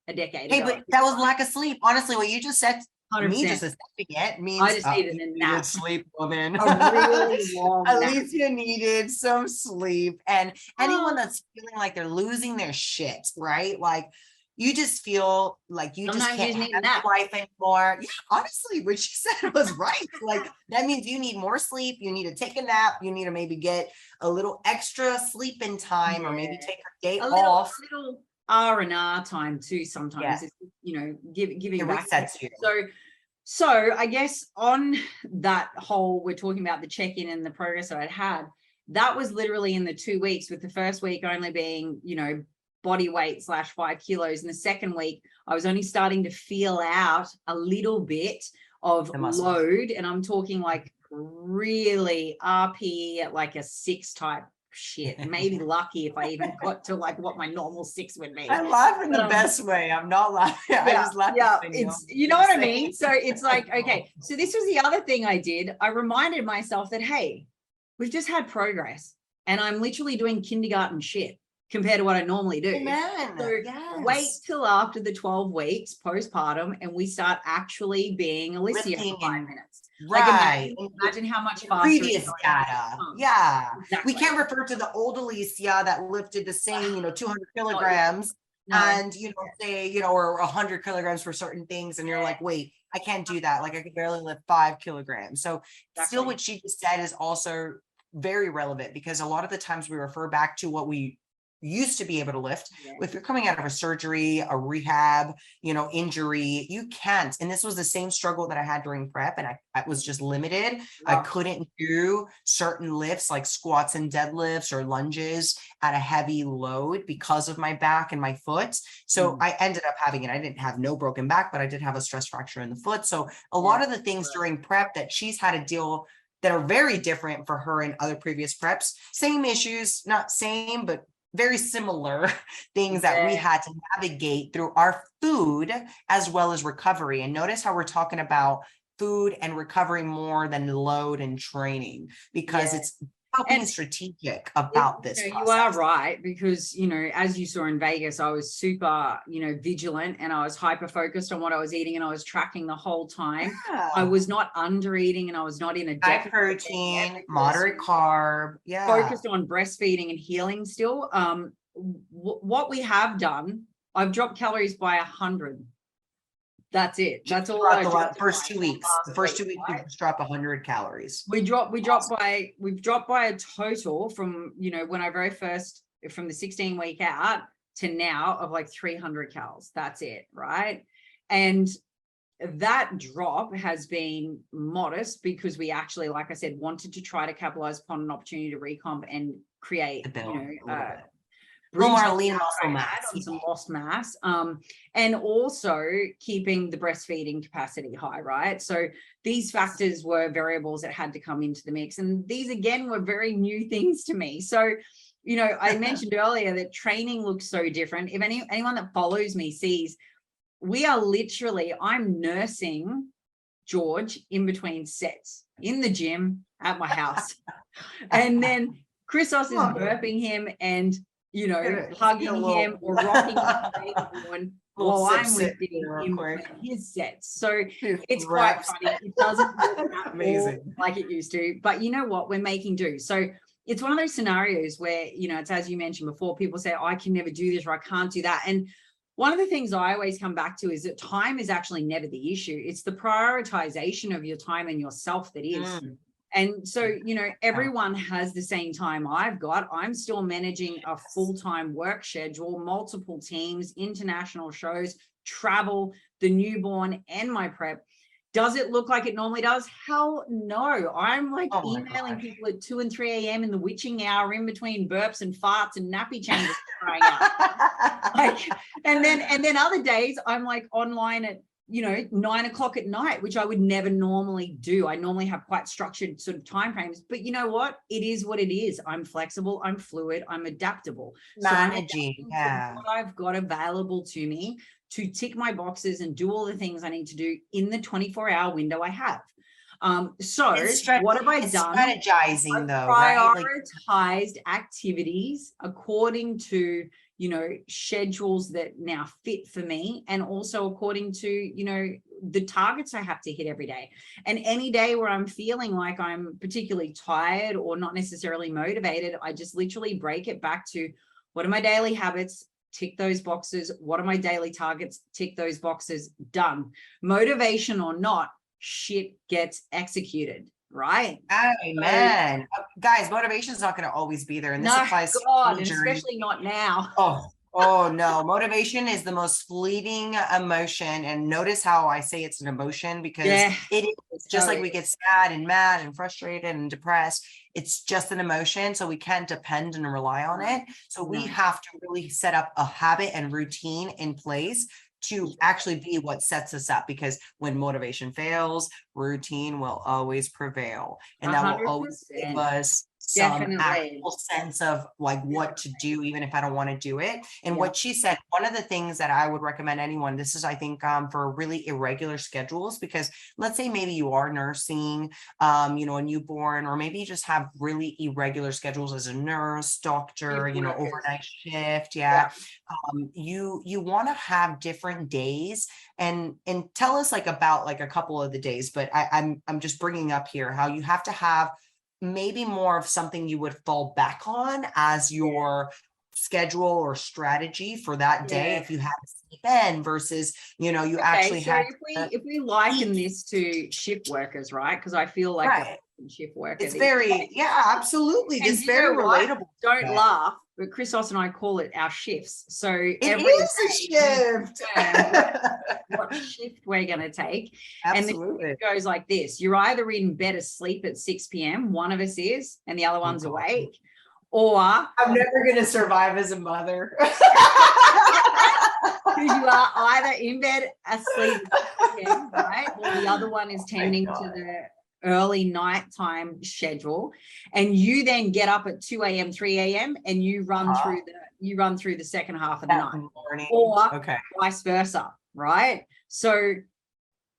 a decade ago. But that was lack of sleep. Honestly, what you just said, 100%. Me just accepting it means I just needed a nap. Sleep, woman. A really long nap. Alicia needed some sleep. And anyone that's feeling like they're losing their shit, right? Like, you just feel like you just can't have life anymore. Yeah, honestly, what she said was right. Like, that means you need more sleep. You need to take a nap. You need to maybe get a little extra sleep in time or maybe take a day off. A little R&R time too sometimes. It's, giving back. Resets you. So I guess on that whole, we're talking about the check-in and the progress that I'd had, that was literally in the 2 weeks, with the first week only being, body weight /5 kilos. And the second week, I was only starting to feel out a little bit of load. And I'm talking like really RP at like a 6 type shit. Maybe lucky if I even got to like what my normal 6 would be. I laugh in the best way. I'm not laughing. I just laugh. Yeah, it's, you know what I mean? So it's like, okay, so this was the other thing I did. I reminded myself that, hey, we've just had progress and I'm literally doing kindergarten shit compared to what I normally do. Amen. So wait till after the 12 weeks postpartum and we start actually being Alicia for 5 minutes. Right. Like imagine how much faster. Previous data. Yeah. Exactly. We can't refer to the old Alicia that lifted the same, 200 kilograms and, say, or 100 kilograms for certain things. And you're like, wait, I can't do that. Like I could barely lift 5 kilograms. So still what she just said is also very relevant because a lot of the times we refer back to what we used to be able to lift. If you're coming out of a surgery, a rehab, injury, you can't. And this was the same struggle that I had during prep. And I was just limited. I couldn't do certain lifts like squats and deadlifts or lunges at a heavy load because of my back and my foot. So I ended up having it. I didn't have no broken back, but I did have a stress fracture in the foot. So a lot of the things during prep that she's had to deal that are very different for her in other previous preps, same issues, not same, but very similar things that we had to navigate through our food as well as recovery. And notice how we're talking about food and recovery more than load and training, because it's about being strategic about this. You are right, because, as you saw in Vegas, I was super, vigilant, and I was hyper focused on what I was eating, and I was tracking the whole time. I was not under eating, and I was not in a high protein, moderate carb, focused on breastfeeding and healing still. What we have done, I've dropped calories by 100. That's it. That's all. The first 2 weeks. The first 2 weeks, we just drop 100 calories. We've dropped by a total from, when I very first, from the 16-week out to now, of like 300 calories. That's it. Right. And that drop has been modest because we actually, like I said, wanted to try to capitalize upon an opportunity to recomp and create, more lean muscle mass, some lost mass, and also keeping the breastfeeding capacity high, right? So these factors were variables that had to come into the mix, and these again were very new things to me. So, I mentioned earlier that training looks so different. If anyone that follows me sees, we are literally, I'm nursing George in between sets in the gym at my house, and then Christos is burping him and hugging him or rocking him while I'm with him in his sets. So it's quite funny. It doesn't look amazing like it used to, but you know what? We're making do. So it's one of those scenarios where, it's as you mentioned before, people say, oh, I can never do this or I can't do that. And one of the things I always come back to is that time is actually never the issue. It's the prioritization of your time and yourself that is. And so, everyone has the same time I've got. I'm still managing a full-time work schedule, multiple teams, international shows, travel, the newborn, and my prep. Does it look like it normally does? Hell no. I'm like emailing people at 2 and 3 a.m. in the witching hour in between burps and farts and nappy changes crying out. And then other days I'm like online at 9 o'clock at night, which I would never normally do. I normally have quite structured sort of timeframes, but you know what? It is what it is. I'm flexible, I'm fluid, I'm adaptable. Managing, what I've got available to me to tick my boxes and do all the things I need to do in the 24-hour window I have. So what have I done? Strategizing though, prioritized activities according to schedules that now fit for me, and also according to, the targets I have to hit every day. And any day where I'm feeling like I'm particularly tired or not necessarily motivated, I just literally break it back to, what are my daily habits? Tick those boxes. What are my daily targets? Tick those boxes. Done. Motivation or not, shit gets executed. Right. Amen. Guys, motivation is not going to always be there. And this applies to especially not now. Oh no. Motivation is the most fleeting emotion. And notice how I say it's an emotion, because it is just like we get sad and mad and frustrated and depressed. It's just an emotion. So we can't depend and rely on it. So we have to really set up a habit and routine in place to actually be what sets us up, because when motivation fails, routine will always prevail, and that 100%. Will always give us some actual sense of like what to do, even if I don't want to do it. And what she said, one of the things that I would recommend anyone, this is, I think, for really irregular schedules, because let's say maybe you are nursing, a newborn, or maybe you just have really irregular schedules as a nurse, doctor, overnight shift. You want to have different days, and tell us about a couple of the days, but I'm just bringing up here how you have to have maybe more of something you would fall back on as your schedule or strategy for that day. If you have to sleep in versus, you actually have. If we liken this to shift workers, right? Because I feel like a shift worker. It's very, absolutely. It's very relatable. Don't laugh, but Christos and I call it our shifts. So it is a shift. What shift we're going to take. Absolutely. And it goes like this. You're either in bed asleep at 6 p.m. One of us is, and the other one's awake. Or I'm never going to survive as a mother. Because you are either in bed asleep, right? Or the other one is tending to early nighttime schedule, and you then get up at 2 a.m., 3 a.m. and you run through the second half of the night, or vice versa, right? So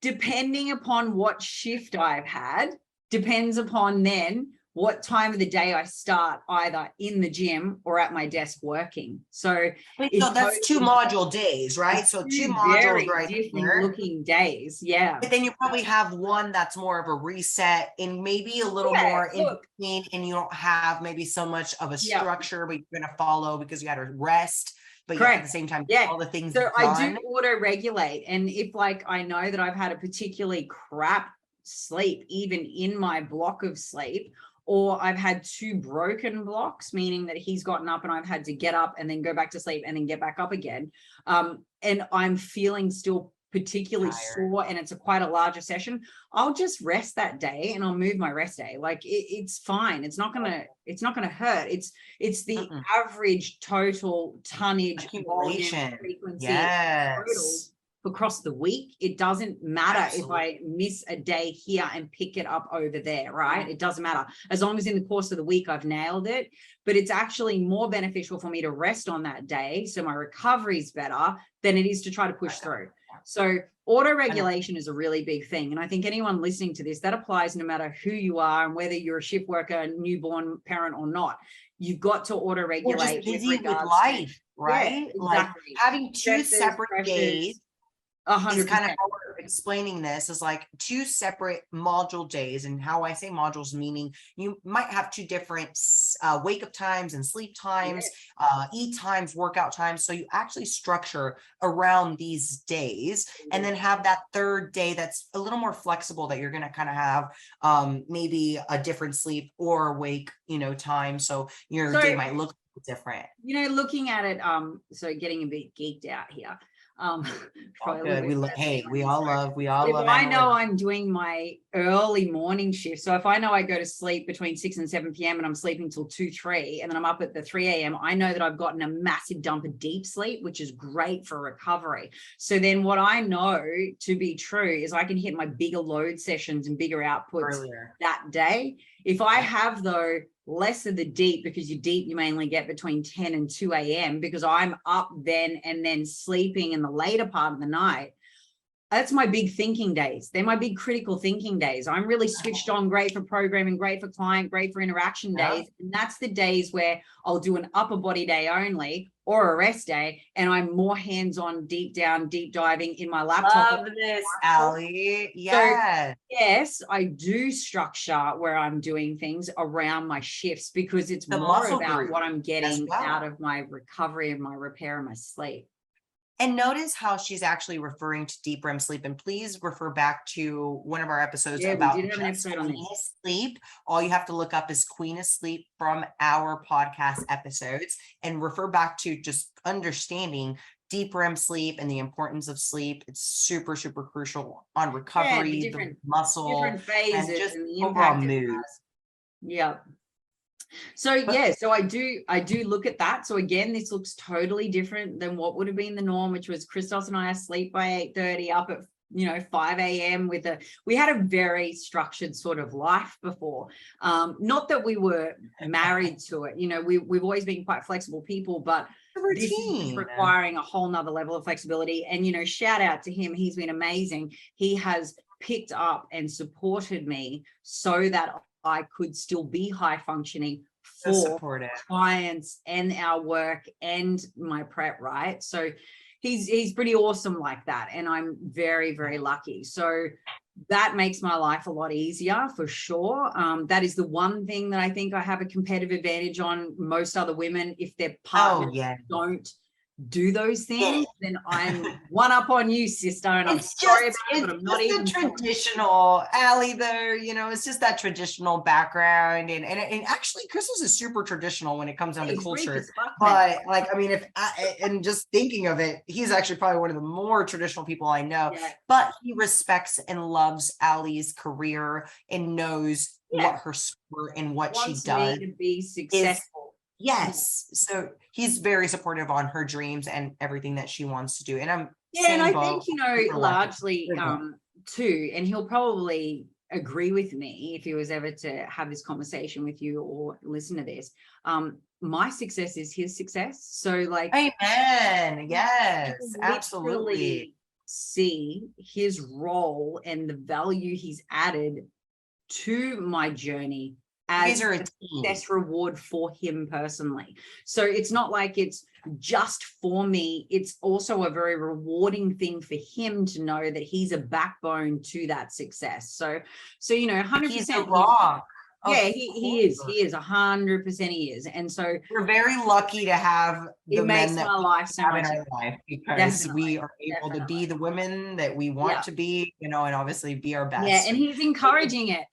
depending upon what shift I've had, depends upon then what time of the day I start, either in the gym or at my desk working. So that's 2 module days, right? So 2 modules right different there. Looking days, yeah. But then you probably have one that's more of a reset and maybe a little more in between, and you don't have maybe so much of a structure, but you're gonna follow because you got to rest. But at the same time, all the things. So I do auto regulate, and if like I know that I've had a particularly crap sleep, even in my block of sleep, or I've had 2 broken blocks, meaning that he's gotten up and I've had to get up and then go back to sleep and then get back up again. And I'm feeling still particularly sore and it's quite a larger session, I'll just rest that day and I'll move my rest day. Like it's fine. It's not gonna hurt. It's the average total tonnage, volume, frequency total across the week. It doesn't matter if I miss a day here and pick it up over there, right? It doesn't matter. As long as in the course of the week I've nailed it. But it's actually more beneficial for me to rest on that day, so my recovery is better, than it is to try to push through. So auto regulation is a really big thing. And I think anyone listening to this, that applies no matter who you are and whether you're a shift worker, newborn parent or not. You've got to auto regulate. Just busy with life, right? Yeah, exactly. Like having 2 separate days. 100%. Is kind of how we're explaining this, is like 2 separate module days. And how I say modules, meaning you might have 2 different wake up times and sleep times, eat times, workout times. So you actually structure around these days, and then have that 3rd day that's a little more flexible, that you're going to kind of have maybe a different sleep or wake, time. So your day might look different. Looking at it, so getting a bit geeked out here. Good. We all love. If I know I'm doing my early morning shift, so if I know I go to sleep between 6 and 7 p.m. and I'm sleeping till 2, 3, and then I'm up at the 3 a.m., I know that I've gotten a massive dump of deep sleep, which is great for recovery. So then what I know to be true is I can hit my bigger load sessions and bigger outputs that day. If I have, though, less of the deep, because your deep you mainly get between 10 and 2 a.m. because I'm up then and then sleeping in the later part of the night. That's my big thinking days. They're my big critical thinking days. I'm really switched on, great for programming, great for client, great for interaction days. And that's the days where I'll do an upper body day only or a rest day. And I'm more hands-on, deep diving in my laptop. Love this, Ali. Yeah. So, yes, I do structure where I'm doing things around my shifts, because it's more about what I'm getting out of my recovery and my repair and my sleep. And notice how she's actually referring to deep REM sleep. And please refer back to one of our episodes about Queen Sleep. All you have to look up is Queen of Sleep from our podcast episodes, and refer back to just understanding deep REM sleep and the importance of sleep. It's super, super crucial on recovery, the muscle, different phases, and just and the overall mood. Yeah. So so I do look at that. So again, this looks totally different than what would have been the norm, which was Christos and I asleep by 8:30, up at 5 a.m. we had a very structured sort of life before. Not that we were married to it, we've always been quite flexible people, but this is requiring a whole nother level of flexibility. And shout out to him, he's been amazing. He has picked up and supported me so that I could still be high functioning for clients and our work and my prep, right? So he's pretty awesome like that. And I'm very, very lucky. So that makes my life a lot easier for sure. That is the one thing that I think I have a competitive advantage on most other women. If their partners don't do those things, then I'm one up on you, sister, and I'm sorry about it, but I'm not even traditional Ali though. It's just that traditional background, and actually Christos is super traditional when it comes down to culture. But and just thinking of it, he's actually probably one of the more traditional people I know. But he respects and loves Ali's career and knows what her sport and what she does to be successful. Yes. So he's very supportive on her dreams and everything that she wants to do. And and I think, largely too, and he'll probably agree with me, if he was ever to have this conversation with you or listen to this, my success is his success. So like, amen. Yes, literally absolutely. see his role and the value he's added to my journey as These are a success reward for him personally. So it's not like it's just for me, it's also a very rewarding thing for him to know that he's a backbone to that success. So 100%. He's a rock. Yeah, he is 100% he is. And so we're very lucky to have the men that my life so have in much our life, because we are able to definitely be the women that we want to be, and obviously be our best. Yeah, and he's encouraging it,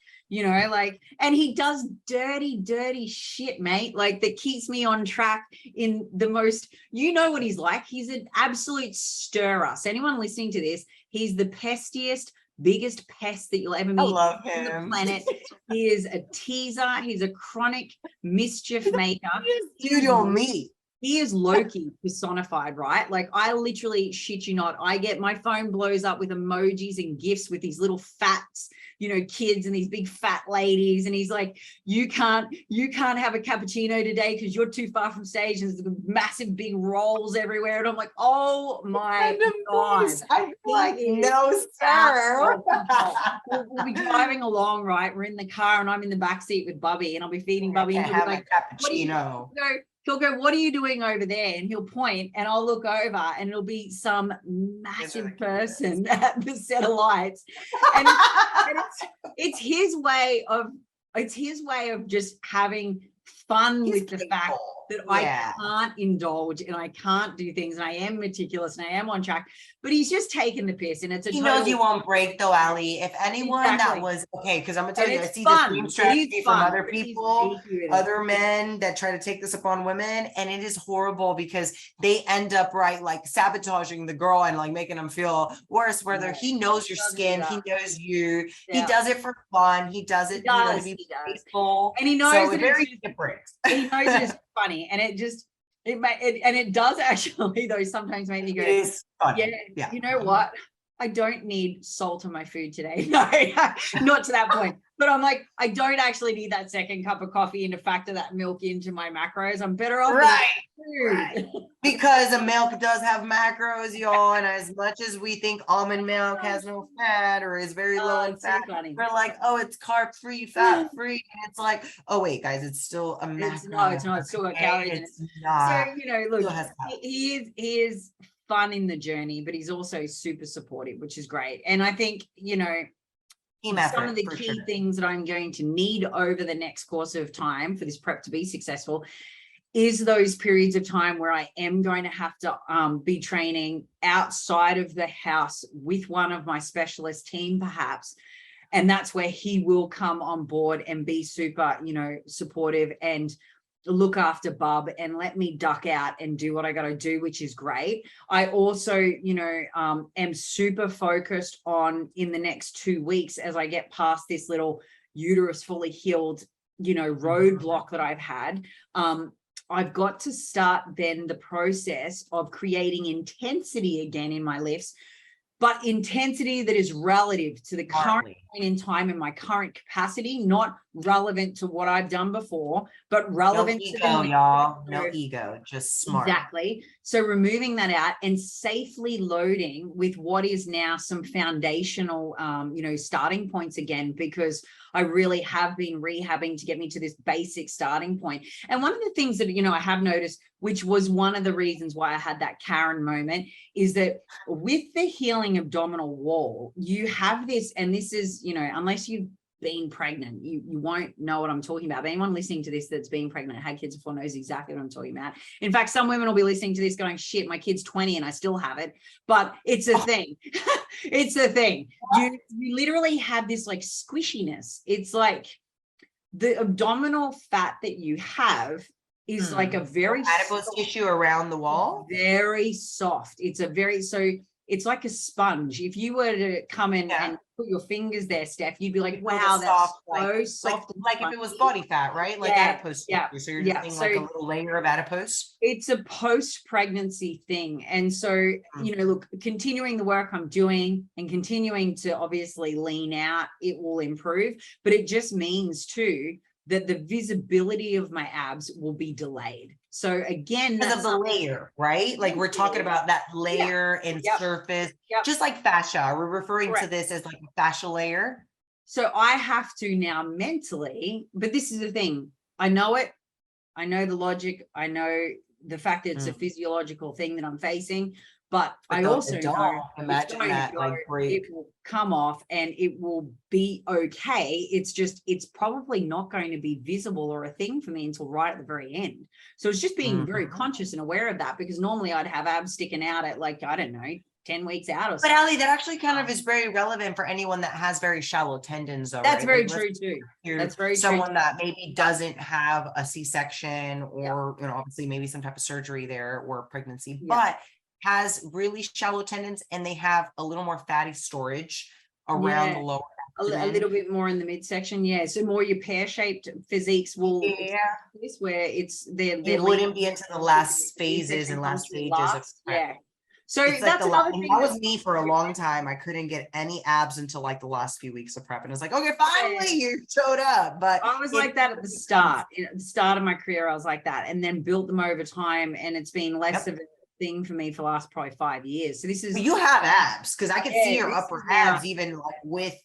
like, and he does dirty shit, mate, like that keeps me on track in the most, what he's like. He's an absolute stirrer. So anyone listening to this, he's the pestiest, biggest pest that you'll ever meet on the planet. He is a teaser. He's a chronic mischief maker. Dude, you'll meet. He is Loki personified, right? Like, I literally, shit you not, I get, my phone blows up with emojis and gifs with these little fats, kids and these big fat ladies. And he's like, you can't have a cappuccino today because you're too far from stage. And there's massive big rolls everywhere. And I'm like, oh my God. I'm like, no, sir. We'll be driving along, right? We're in the car and I'm in the back seat with Bubby, and I'll be feeding Bubby. And he'll be like, cappuccino. He'll go, what are you doing over there? And he'll point, and I'll look over, and it'll be some massive person at the set of lights. And it's his way of just having fun with the fact that I can't indulge and I can't do things, and I am meticulous and I am on track, but he's just taking the piss. And he knows you won't break though, Ali. If anyone that was because I'm gonna tell you, I see the same strategy from other people, other men that try to take this upon women, and it is horrible because they end up like sabotaging the girl and like making them feel worse. Whether he knows your skin, he knows you, he does it for fun, he does it to be faithful, and he knows it's very different. He knows it's funny, and it does actually though sometimes make me go, yeah, you know what? I don't need salt on my food today. No, not to that point. But I'm like, I don't actually need that second cup of coffee and to factor that milk into my macros. I'm better off. Right. Because the milk does have macros, y'all. And as much as we think almond milk has no fat or is very low in fat, we're like, oh, it's carb free, fat free. And it's like, oh, wait, guys, it's still a macro. No, it's not. It's still got calories in it. So, look, he is fun in the journey, but he's also super supportive, which is great. And I think, some of the key things that I'm going to need over the next course of time for this prep to be successful is those periods of time where I am going to have to be training outside of the house with one of my specialist team, perhaps. And that's where he will come on board and be super, supportive and look after Bub and let me duck out and do what I got to do, which is great. I also, am super focused on in the next 2 weeks as I get past this little uterus fully healed, roadblock that I've had. I've got to start then the process of creating intensity again in my lifts, but intensity that is relative to the current point in time and my current capacity, not relevant to what I've done before, but relevant to y'all. No ego, just smart. Exactly. So removing that out and safely loading with what is now some foundational, starting points again, because I really have been rehabbing to get me to this basic starting point. And one of the things that, I have noticed, which was one of the reasons why I had that Karen moment, is that with the healing abdominal wall, you have this, and this is, unless you've been pregnant, you won't know what I'm talking about. But anyone listening to this that's been pregnant, had kids before, knows exactly what I'm talking about. In fact, some women will be listening to this going, shit, my kid's 20 and I still have it. But it's a thing. It's a thing. You literally have this like squishiness. It's like the abdominal fat that you have is like a very adipose tissue around the wall. Very soft. It's a very, so it's like a sponge. If you were to come in and put your fingers there, Steph, you'd be like, wow, that's soft, so soft. Like if it was body fat, right? Like adipose. So you're just saying like a little layer of adipose. It's a post-pregnancy thing. And so, you know, look, continuing the work I'm doing and continuing to obviously lean out, it will improve. But it just means too that the visibility of my abs will be delayed. So again, because of the layer, right? Like we're talking about that layer and surface, just like fascia. We're referring to this as like a fascia layer. So I have to now mentally, but this is the thing. I know it. I know the logic. I know the fact that it's a physiological thing that I'm facing, but I also know imagine that it will come off and it will be okay. It's just, it's probably not going to be visible or a thing for me until right at the very end. So it's just being very conscious and aware of that, because normally I'd have abs sticking out at like, I don't know, 10 weeks out or something. But Ali, that actually kind of is very relevant for anyone that has very shallow tendons. Though, that's very true too. That's very true. Someone that maybe doesn't have a C-section or, you know, obviously maybe some type of surgery there or pregnancy, but has really shallow tendons and they have a little more fatty storage around the lower abdomen. A little bit more in the midsection. Yeah. So more your pear-shaped physiques will this where it's they wouldn't be into the last phases and last stages of prep. So it's that's like another thing. That was me for a long time. I couldn't get any abs until like the last few weeks of prep. And it's like, okay, finally you showed up. But I was like that at the start. At the start of my career, I was like that, and then built them over time. And it's been less of a thing for me for the last probably 5 years. So this is, but you have abs, because I can see your upper abs even like with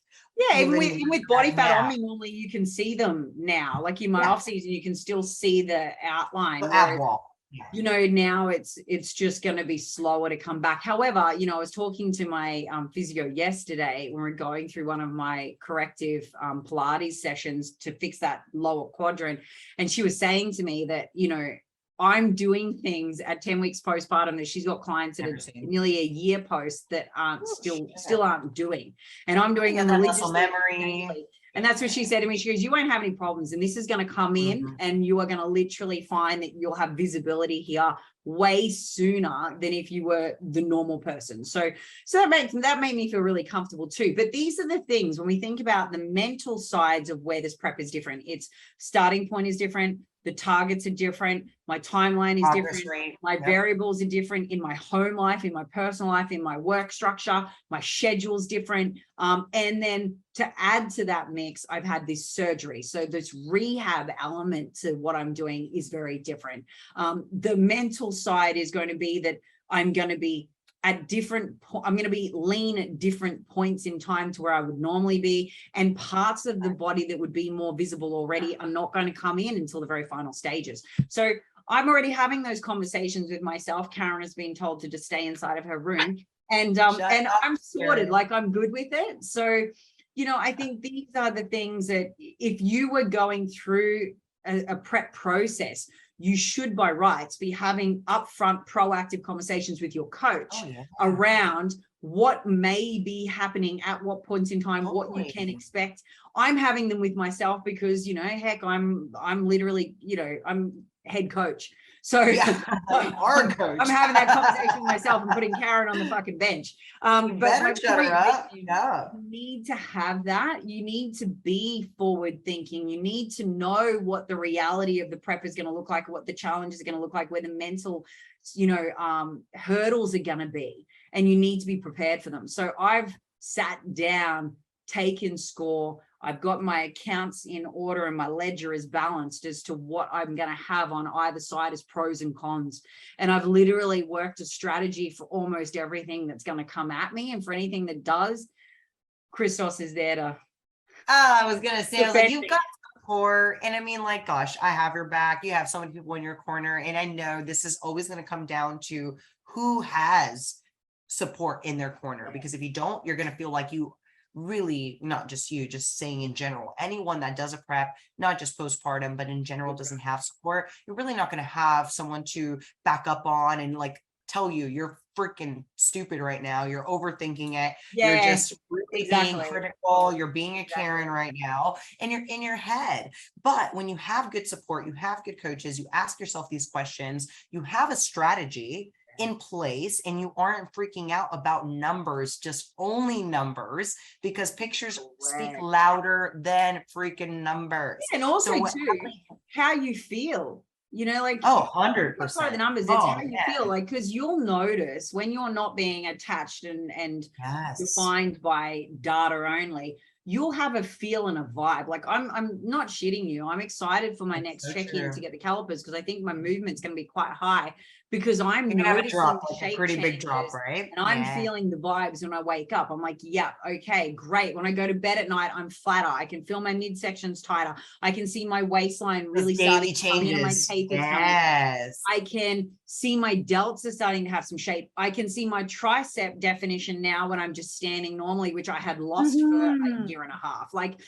even with body fat on me. Normally you can see them now, like in my off season you can still see the outline, the ab wall. You know, now it's just going to be slower to come back. However, you know, I was talking to my physio yesterday when we were going through one of my corrective Pilates sessions to fix that lower quadrant, and she was saying to me that, you know, I'm doing things at 10 weeks postpartum that she's got clients that are nearly a year post that aren't still aren't doing, and I'm doing the muscle memory. And that's what she said to me. She goes, you won't have any problems. And this is going to come in and you are going to literally find that you'll have visibility here way sooner than if you were the normal person. So that made me feel really comfortable too. But these are the things when we think about the mental sides of where this prep is different. Its starting point is different. The targets are different. My timeline is different. My variables are different in my home life, in my personal life, in my work structure. My schedule's different. And then to add to that mix, I've had this surgery. So this rehab element to what I'm doing is very different. The mental side is going to be that I'm going to be at I'm going to be lean at different points in time to where I would normally be. And parts of the body that would be more visible already are not going to come in until the very final stages. So I'm already having those conversations with myself. Karen has been told to just stay inside of her room, and I'm sorted, like I'm good with it. So, you know, I think these are the things that if you were going through a prep process, you should by rights be having upfront proactive conversations with your coach around what may be happening at what points in time, what you can expect. I'm having them with myself because, you know, heck, I'm literally, you know, I'm head coach. So I'm having that conversation with myself and putting Karen on the fucking bench. But my point, you need to have that. You need to be forward thinking. You need to know what the reality of the prep is going to look like, what the challenges are going to look like, where the mental, you know, hurdles are going to be, and you need to be prepared for them. So I've sat down, taken score. I've got my accounts in order and my ledger is balanced as to what I'm going to have on either side as pros and cons. And I've literally worked a strategy for almost everything that's going to come at me. And for anything that does, Christos is there to. I was going to say, I was like, you've got support. And I mean, like, gosh, I have your back. You have so many people in your corner. And I know this is always going to come down to who has support in their corner. Because if you don't, you're going to feel like you really, not just you, just saying in general, anyone that does a prep, not just postpartum, but in general doesn't have support, you're really not going to have someone to back up on and like tell you you're freaking stupid right now, you're overthinking it, you're just really being critical, you're being a Karen right now, and you're in your head. But when you have good support, you have good coaches, you ask yourself these questions, you have a strategy, in place and you aren't freaking out about numbers, just only numbers, because pictures speak louder than freaking numbers. And also too, how you feel, like 100%. Sorry, the numbers, it's how you feel, like, because you'll notice when you're not being attached and defined by data only, you'll have a feel and a vibe. Like I'm not shitting you. I'm excited for my next check-in to get the calipers, because I think my movement's going to be quite high, because I'm noticing a pretty big drop, right? And I'm feeling the vibes when I wake up. I'm like, yeah, okay, great. When I go to bed at night, I'm flatter. I can feel my midsections tighter. I can see my waistline really starting to come in, and my tapers coming. I can see my delts are starting to have some shape. I can see my tricep definition now when I'm just standing normally, which I had lost for a year and a half. Like,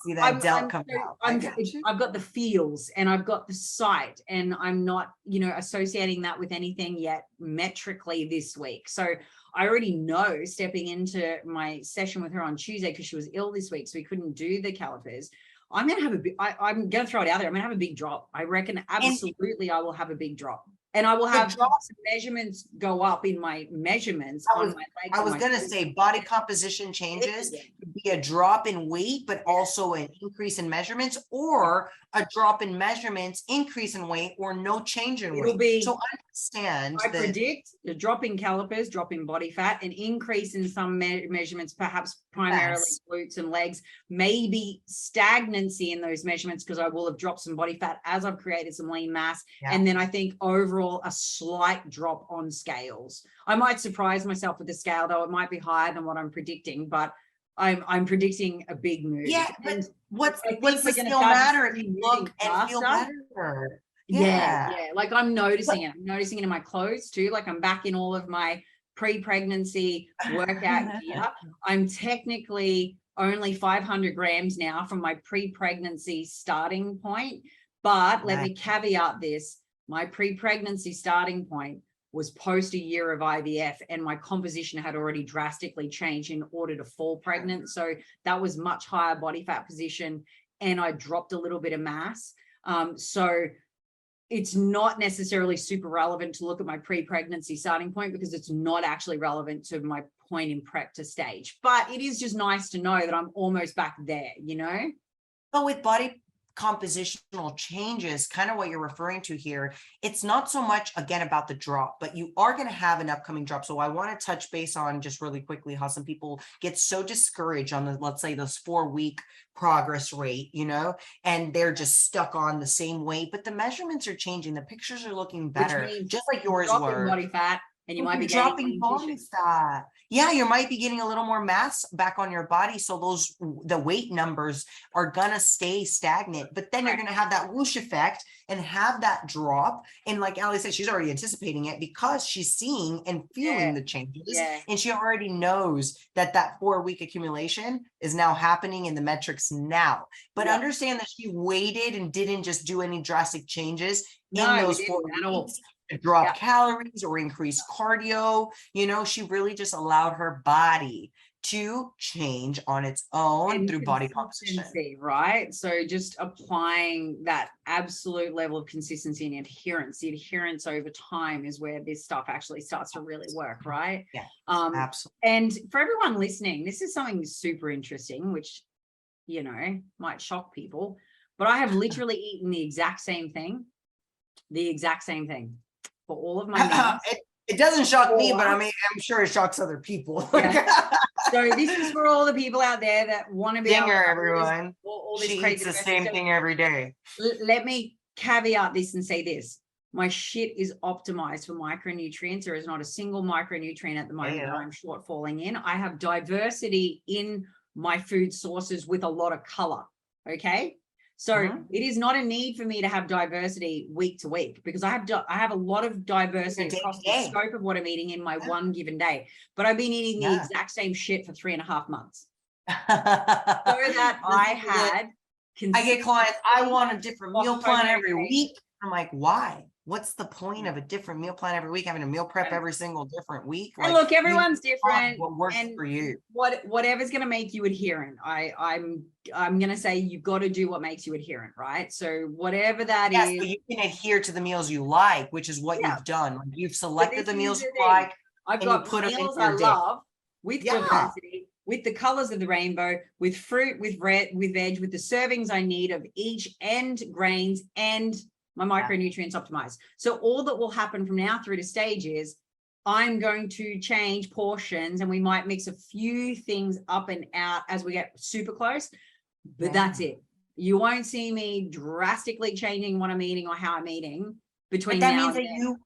see that delt come out. I've got the feels and I've got the sight, and I'm not, associating that with anything yet metrically this week. So I already know, stepping into my session with her on Tuesday, because she was ill this week, so we couldn't do the calipers, I'm going to have I'm going to throw it out there. I'm going to have a big drop. I reckon absolutely I will have a big drop. And I will have some measurements go up in my measurements on my legs. I was going to say body composition changes could be a drop in weight, but also an increase in measurements, or a drop in measurements, increase in weight, or no change in weight. So I understand. I predict a drop in calipers, drop in body fat, an increase in some measurements, perhaps primarily glutes and legs, maybe stagnancy in those measurements, because I will have dropped some body fat as I've created some lean mass. And then I think overall a slight drop on scales. I might surprise myself with the scale, though it might be higher than what I'm predicting, but I'm predicting a big move. Yeah, but what's the scale matter if you look and feel better? Yeah. Like I'm noticing it. I'm noticing it in my clothes too. Like I'm back in all of my pre-pregnancy workout gear. I'm technically only 500 grams now from my pre-pregnancy starting point. But let me caveat this. My pre-pregnancy starting point was post a year of IVF, and my composition had already drastically changed in order to fall pregnant. So that was much higher body fat position, and I dropped a little bit of mass. So it's not necessarily super relevant to look at my pre-pregnancy starting point, because it's not actually relevant to my point in prep to stage. But it is just nice to know that I'm almost back there, But with body compositional changes, kind of what you're referring to here, it's not so much again about the drop, but you are going to have an upcoming drop. So I want to touch base on just really quickly how some people get so discouraged on the, let's say, those 4-week progress rate, and they're just stuck on the same weight, but the measurements are changing, the pictures are looking better, just like yours were. Body fat, and you might be dropping body fat. Yeah, you might be getting a little more mass back on your body. So the weight numbers are gonna stay stagnant, but then you're gonna have that whoosh effect and have that drop. And like Ali said, she's already anticipating it because she's seeing and feeling the changes. And she already knows that 4-week accumulation is now happening in the metrics now. But understand that she waited and didn't just do any drastic changes in those 4 weeks. Drop calories or increase cardio. She really just allowed her body to change on its own through body composition, right? So just applying that absolute level of consistency and adherence. The adherence over time is where this stuff actually starts to really work, right? Yeah, absolutely. And for everyone listening, this is something super interesting, which might shock people, but I have literally eaten the exact same thing for all of my meals. It doesn't shock me, but I'm sure it shocks other people. So this is for all the people out there that want to be everyone. She eats the same thing every day. Let me caveat this and say this. My shit is optimized for micronutrients. There is not a single micronutrient at the moment that I'm shortfalling in. I have diversity in my food sources with a lot of color. Okay. So it is not a need for me to have diversity week to week, because I have a lot of diversity across the scope of what I'm eating in my one given day. But I've been eating the exact same shit for 3.5 months. So that I get clients, I want a different meal plan every week. I'm like, why? what's the point of a different meal plan every week, having a meal prep every single different week? And look, everyone's different. What works and for you? Whatever's going to make you adherent. I'm going to say you've got to do what makes you adherent, right? So whatever that is. So you can adhere to the meals you like, which is what you've done. Like, you've selected the meals you like. I've got meals I love with diversity, with the colors of the rainbow, with fruit, with veg, with the servings I need of each, and grains, and my micronutrients optimized. So all that will happen from now through to stage is I'm going to change portions, and we might mix a few things up and out as we get super close, but that's it. You won't see me drastically changing what I'm eating or how I'm eating between now and then. But that means that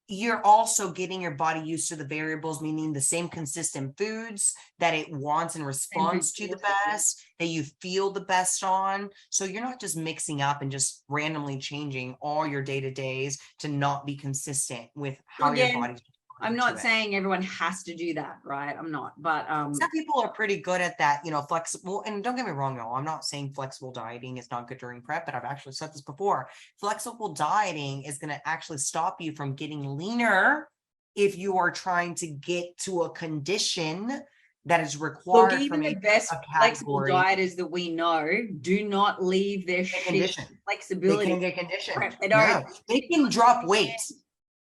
you're also getting your body used to the variables, meaning the same consistent foods that it wants and responds to the best, that you feel the best on. So you're not just mixing up and just randomly changing all your day-to-days to not be consistent with how your body's. I'm not saying everyone has to do that, right? I'm not, but some people are pretty good at that, flexible. And don't get me wrong, y'all, I'm not saying flexible dieting is not good during prep, but I've actually said this before. Flexible dieting is going to actually stop you from getting leaner if you are trying to get to a condition that is required. Look, even the best flexible dieters that we know do not leave their flexibility. They can get conditioned. They don't. No, they can drop weight.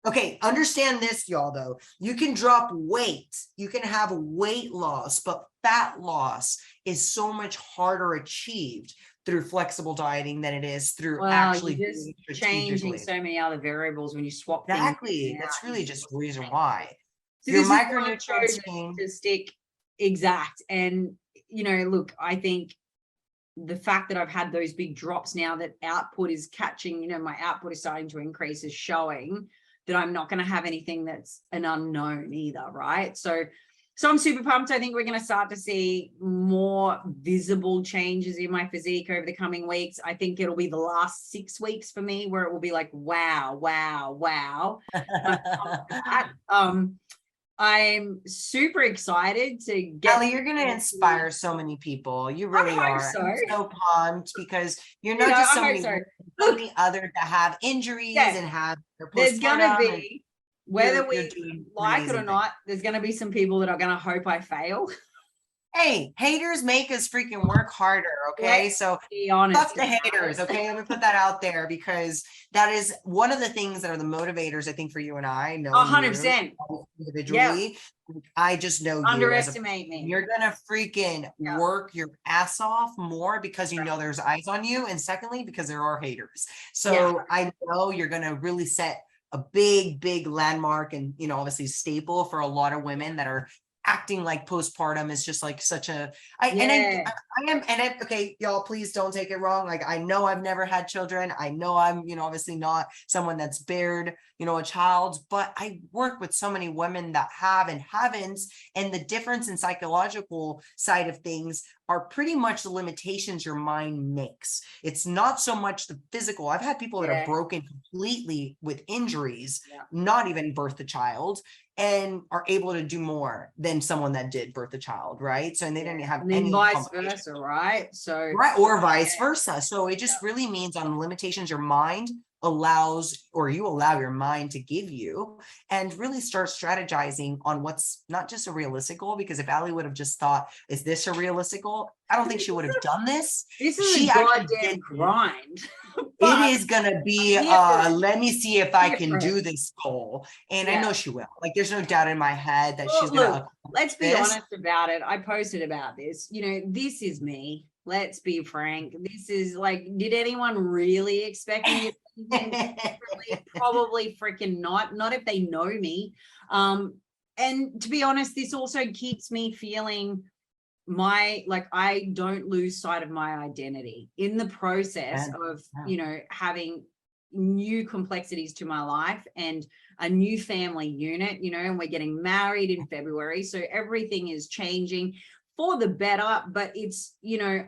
Okay, understand this, y'all, though. You can drop weight. You can have weight loss, but fat loss is so much harder achieved through flexible dieting than it is through actually just changing so many other variables when you swap things. Exactly. That's really just the reason why. So your micronutrients to stick exact. And, look, I think the fact that I've had those big drops now that output is catching, my output is starting to increase, is showing that I'm not going to have anything that's an unknown either, right? So I'm super pumped. I think we're going to start to see more visible changes in my physique over the coming weeks. I think it'll be the last 6 weeks for me where it will be like, wow. I'm super excited to get. Ellie, you're going to inspire so many people. You really are. So. I'm so pumped because you're not just so many others that have injuries and have. There's going to be, whether we like it or not, there's going to be some people that are going to hope I fail. Hey, haters make us freaking work harder, okay? So be honest, fuck the haters, okay? Let me put that out there because that is one of the things that are the motivators, I think, for you and I. Know 100% individually. Yeah. I just know you underestimate me. You're gonna freaking work your ass off more because you know there's eyes on you, and secondly, because there are haters. So I know you're gonna really set a big landmark and obviously staple for a lot of women that are acting like postpartum is just like such a okay, y'all, please don't take it wrong. Like, I know I've never had children. I know I'm, obviously not someone that's bared, a child, but I work with so many women that have and haven't. And the difference in psychological side of things are pretty much the limitations your mind makes. It's not so much the physical. I've had people that are broken completely with injuries, not even birth a child, and are able to do more than someone that did birth a child, right? So, and they didn't have any vice versa, right? So, or vice versa. So it just really means on the limitations your mind allows, or you allow your mind to give you, and really start strategizing on what's not just a realistic goal. Because if Allie would have just thought, is this a realistic goal? I don't think she would have done this. This is a goddamn grind. It is gonna be let me see if I can do this goal, and I know she will. Like, there's no doubt in my head that she's gonna. Let's be honest about it. I posted about this. This is me. Let's be frank. This is like, did anyone really expect me to Probably freaking not. Not if they know me. And to be honest, this also keeps me feeling I don't lose sight of my identity in the process of, having new complexities to my life and a new family unit, and we're getting married in February. So everything is changing for the better, but it's,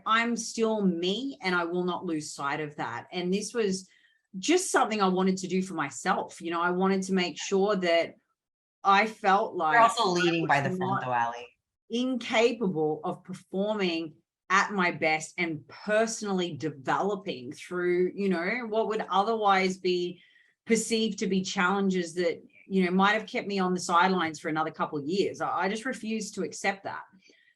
I'm still me and I will not lose sight of that. And this was just something I wanted to do for myself. I wanted to make sure that I felt like you're also leading by the front, though, Allie. Incapable of performing at my best and personally developing through, what would otherwise be perceived to be challenges that, you know, might have kept me on the sidelines for another couple of years. I just refuse to accept that.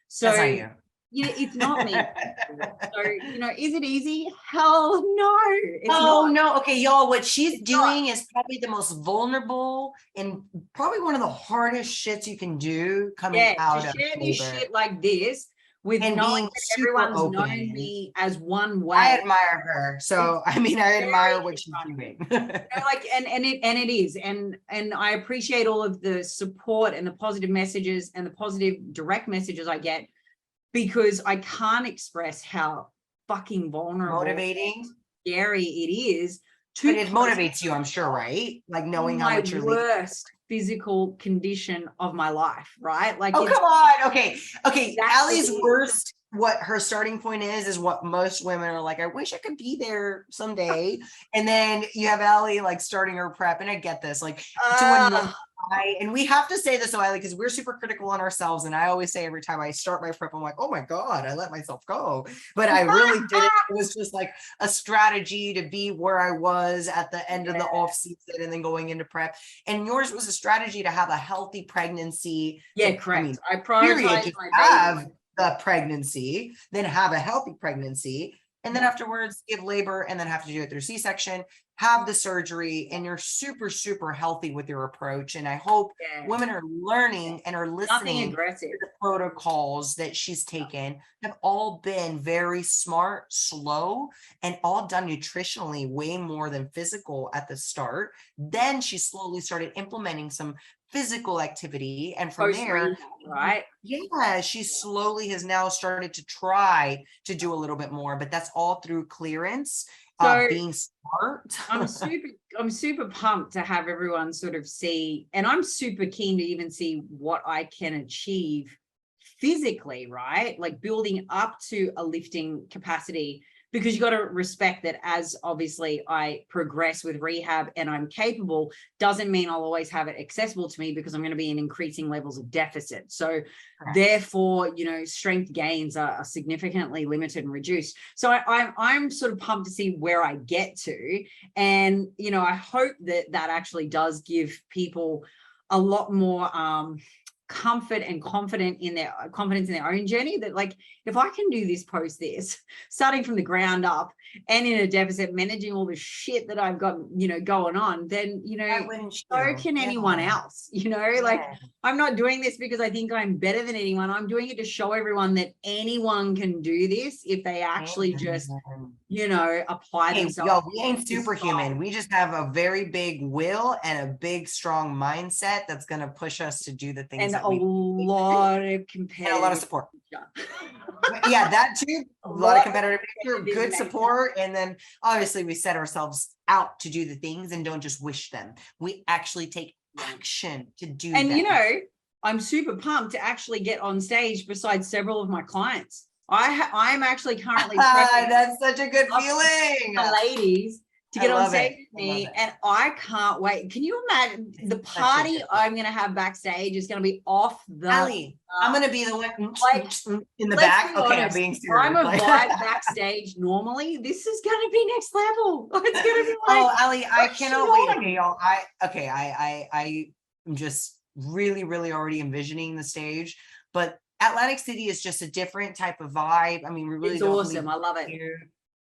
So That's not you. yeah, it's not me. So, you know, is it easy? Hell no. It's not. No. Okay, y'all, what she's doing is probably the most vulnerable and probably one of the hardest shits you can do coming out to of share this labor. shit like this with And knowing being that super everyone's open. known me as one way. I admire her. So I mean, I admire what she's doing. You know, like, and it is, and I appreciate all of the support and the positive messages and the positive direct messages I get, because I can't express how fucking vulnerable, Motivating, scary it is. But it motivates you, I'm sure, right? Like knowing how much you're worst physical condition of my life, right? Like, oh, come on. Okay. That's Allie's the- worst, what her starting point is what most women are like, I wish I could be there someday. And then you have Allie like starting her prep. And I get this, like, and we have to say this, Allie, because we're super critical on ourselves. And I always say every time I start my prep, I'm like, oh my God, I let myself go. But I really did it. It was just like a strategy to be where I was at the end of the off season and then going into prep. And yours was a strategy to have a healthy pregnancy. Yeah, correct. I prioritize my have the pregnancy, then have a healthy pregnancy, and then afterwards give labor and then have to do it through C-section, have the surgery, and you're super, super healthy with your approach. And I hope women are learning and are listening to the protocols that she's taken, have all been very smart, slow, and all done nutritionally way more than physical at the start. Then she slowly started implementing some physical activity, and from there, right? Yeah, she slowly has now started to try to do a little bit more, but that's all through clearance, being smart. I'm super pumped to have everyone sort of see, and I'm super keen to even see what I can achieve physically, right? Like building up to a lifting capacity, because you got to respect that as obviously I progress with rehab and I'm capable, doesn't mean I'll always have it accessible to me, because I'm going to be in increasing levels of deficit. So therefore, you know, strength gains are significantly limited and reduced. So I'm sort of pumped to see where I get to. And, you know, I hope that actually does give people a lot more comfort and confidence in their own journey, that like, if I can do this post this, starting from the ground up and in a deficit, managing all the shit that I've got, you know, going on, then, you know, so can anyone else, you know, like I'm not doing this because I think I'm better than anyone. I'm doing it to show everyone that anyone can do this if they actually just, you know, apply themselves. Yo, we ain't superhuman. We just have a very big will and a big, strong mindset that's going to push us to do the things. And a lot of competitive, and a lot of support. Yeah, that too. A lot of competitive nature, good support. And then obviously we set ourselves out to do the things and don't just wish them. We actually take action to do and them. You know, I'm super pumped to actually get on stage beside several of my clients. I'm actually currently that's such a good feeling. The ladies to get on stage with me, and I can't wait. Can you imagine the party I'm going to have backstage is going to be off the... Allie, I'm going to be the one in the back. Okay, I'm being serious. I'm a vibe backstage normally. This is going to be next level. It's going to be like... Oh, Allie, I cannot wait. Okay, y'all. I'm just really, really already envisioning the stage, but Atlantic City is just a different type of vibe. I mean, we really it's awesome. I love it.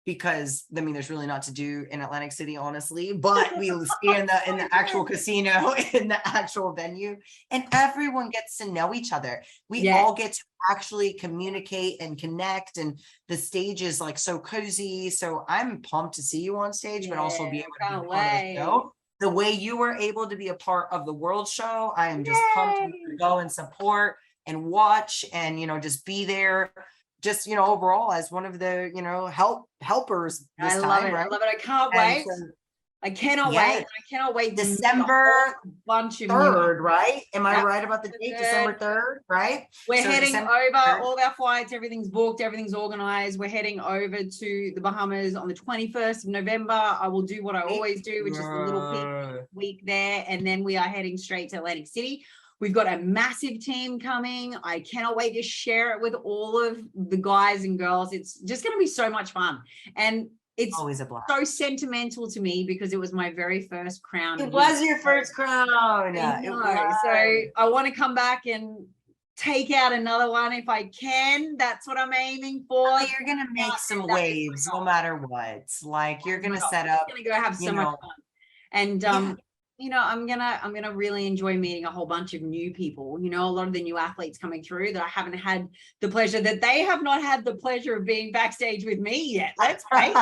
Because I mean, there's really not to do in Atlantic City, honestly, but we stay in the actual casino, in the actual venue, and everyone gets to know each other. We all get to actually communicate and connect, and the stage is like so cozy. So I'm pumped to see you on stage, but also be able to be part of the show. The way you were able to be a part of the World Show, I am just pumped to go and support and watch and, you know, just be there. Just, you know, overall as one of the, you know, helpers this time, right? I love it. I can't wait. I cannot wait. I cannot wait. December 3rd, right? Am I right about the date? December 3rd, right? We're heading over. All of our flights, everything's booked, everything's organized. We're heading over to the Bahamas on the 21st of November. I will do what I always do, which is a little week there. And then we are heading straight to Atlantic City. We've got a massive team coming. I cannot wait to share it with all of the guys and girls. It's just going to be so much fun. And it's always a blast. so sentimental to me because it was my very first crown. It was your first crown. It was. So I want to come back and take out another one if I can. That's what I'm aiming for. Oh, you're gonna make some waves no matter what. Like you're gonna set up. I'm gonna go have so much fun. And you know, I'm gonna really enjoy meeting a whole bunch of new people. You know, a lot of the new athletes coming through that I haven't had the pleasure, that they have not had the pleasure of being backstage with me yet. Let's face it.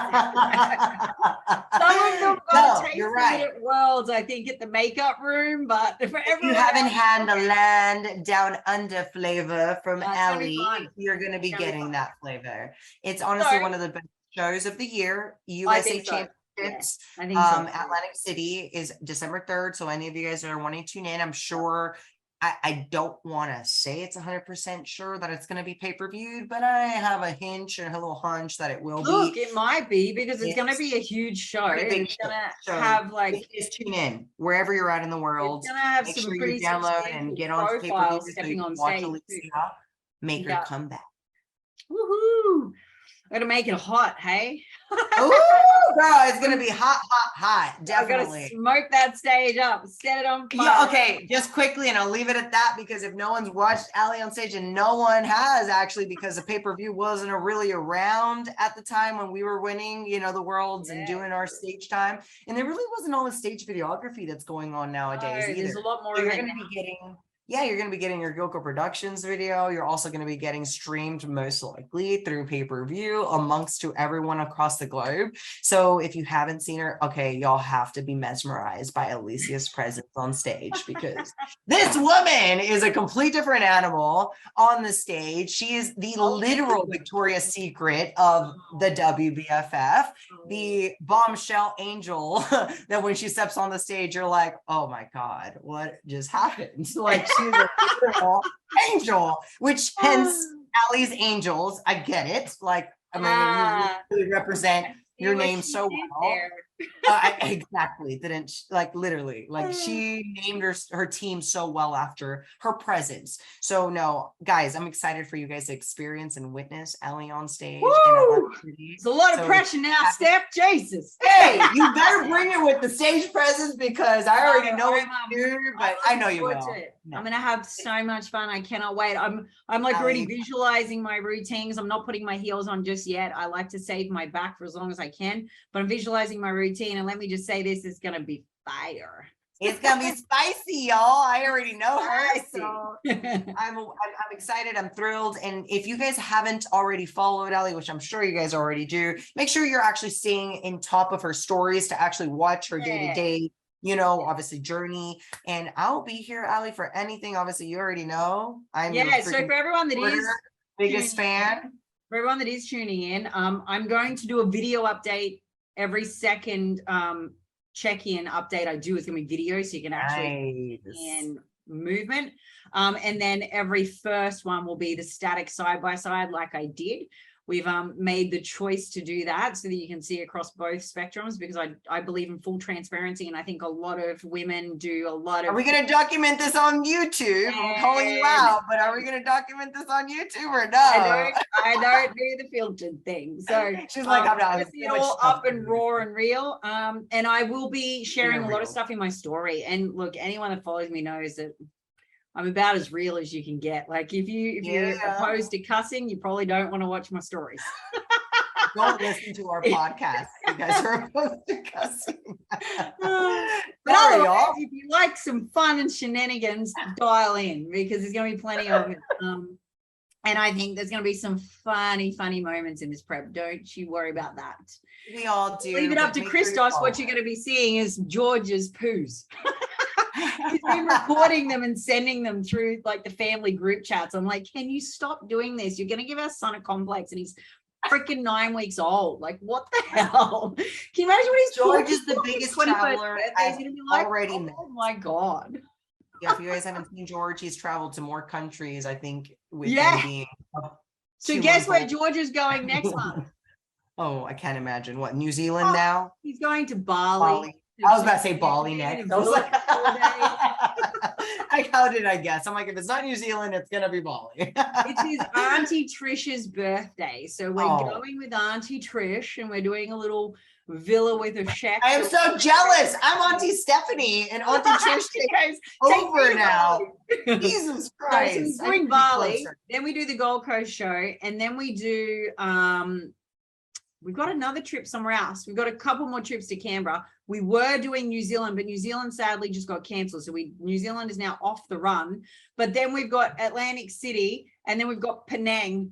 Some of them got tasted at Worlds, I think, at the makeup room, but for if you haven't had the land down under flavor from Ellie, you're gonna be getting that flavor. It's honestly one of the best shows of the year. USA Championships. Yes, I think so. Atlantic City is December 3rd. So any of you guys that are wanting to tune in, I'm sure I don't want to say it's 100% sure that it's going to be pay-per-viewed, but I have a hinge and a little hunch that it will be. Look, it might be because it's going to be a huge show. It's going to have just tune in wherever you're at in the world. It's going to have Make some sure pretty you download and get on pay-per-view so you can watch Alicia make her comeback. Woohoo! Gotta make it hot, hey? Oh, girl, it's gonna be hot, hot, hot. Definitely. I gotta smoke that stage up, set it on fire. Yeah, okay, just quickly, and I'll leave it at that because if no one's watched Ali on stage, and no one has actually, because the pay-per-view wasn't really around at the time when we were winning, you know, the worlds and doing our stage time, and there really wasn't all the stage videography that's going on nowadays either. There's a lot more. So you're gonna be getting. Yeah, you're going to be getting your Gilco Productions video. You're also going to be getting streamed most likely through pay-per-view amongst to everyone across the globe. So if you haven't seen her, okay, y'all have to be mesmerized by Alicia's presence on stage because this woman is a complete different animal on the stage. She is the literal Victoria's Secret of the WBFF, the bombshell angel that when she steps on the stage, you're like, oh my God, what just happened? Like, she's a literal angel, which hence Allie's Angels. I get it. Like, I mean, you really represent your name so well. Exactly. Didn't like literally like she named her team so well after her presence. So no, guys, I'm excited for you guys to experience and witness Ellie on stage. It's a lot of pressure now, Steph. Jesus. Hey, you better bring it with the stage presence because I already know what you do, but I know you will. I'm gonna have so much fun. I cannot wait. I'm like already visualizing my routines. I'm not putting my heels on just yet. I like to save my back for as long as I can, but I'm visualizing my routine. And let me just say, this is gonna be fire. It's gonna be spicy, y'all. I already know her. So I'm excited. I'm thrilled. And if you guys haven't already followed Ellie, which I'm sure you guys already do, make sure you're actually staying in top of her stories to actually watch her day-to-day, you know, obviously journey. And I'll be here, Ellie, for anything. Obviously, you already know. I'm so for everyone that is biggest fan. For everyone that is tuning in, I'm going to do a video update every second check-in update I do is going to be video, so you can actually in movement. And then every first one will be the static side-by-side like I did. We've made the choice to do that so that you can see across both spectrums because I believe in full transparency, and I think a lot of women do a lot of. Are we going to document this on YouTube? I'm calling you out, but are we going to document this on YouTube or no? I don't do the filtered thing. So she's like, I'm not. It's all up and raw and real. And I will be sharing a lot of stuff in my story. And look, anyone that follows me knows that I'm about as real as you can get. Like if you're opposed to cussing, you probably don't want to watch my stories. Don't listen to our podcast. You guys are opposed to cussing. But otherwise, if you like some fun and shenanigans, dial in because there's going to be plenty of it. And I think there's going to be some funny moments in this prep. Don't you worry about that. We all do. Leave it up to Christos. What you're going to be seeing is George's poos. He's been recording them and sending them through like the family group chats. I'm like, can you stop doing this? You're going to give our son a complex and he's freaking 9 weeks old. Like, what the hell? Can you imagine what he's George is the biggest traveler I've already met. Oh my God. Yeah, if you guys haven't seen George, he's traveled to more countries, I think, with him being so guess where George is going next month? Oh, I can't imagine. What, New Zealand now? He's going to Bali. I was about to say Bali next. I was like, I like, how did I guess? I'm like, if it's not New Zealand, it's gonna be Bali. It is Auntie Trish's birthday. So we're going with Auntie Trish and we're doing a little villa with a chef. I am so jealous. I'm Auntie Stephanie and Auntie Trish guys over now. Jesus Christ. So we're doing Bali, then we do the Gold Coast show, and then we do we've got another trip somewhere else. We've got a couple more trips to Canberra. We were doing New Zealand, but New Zealand sadly just got cancelled. So New Zealand is now off the run. But then we've got Atlantic City, and then we've got Penang.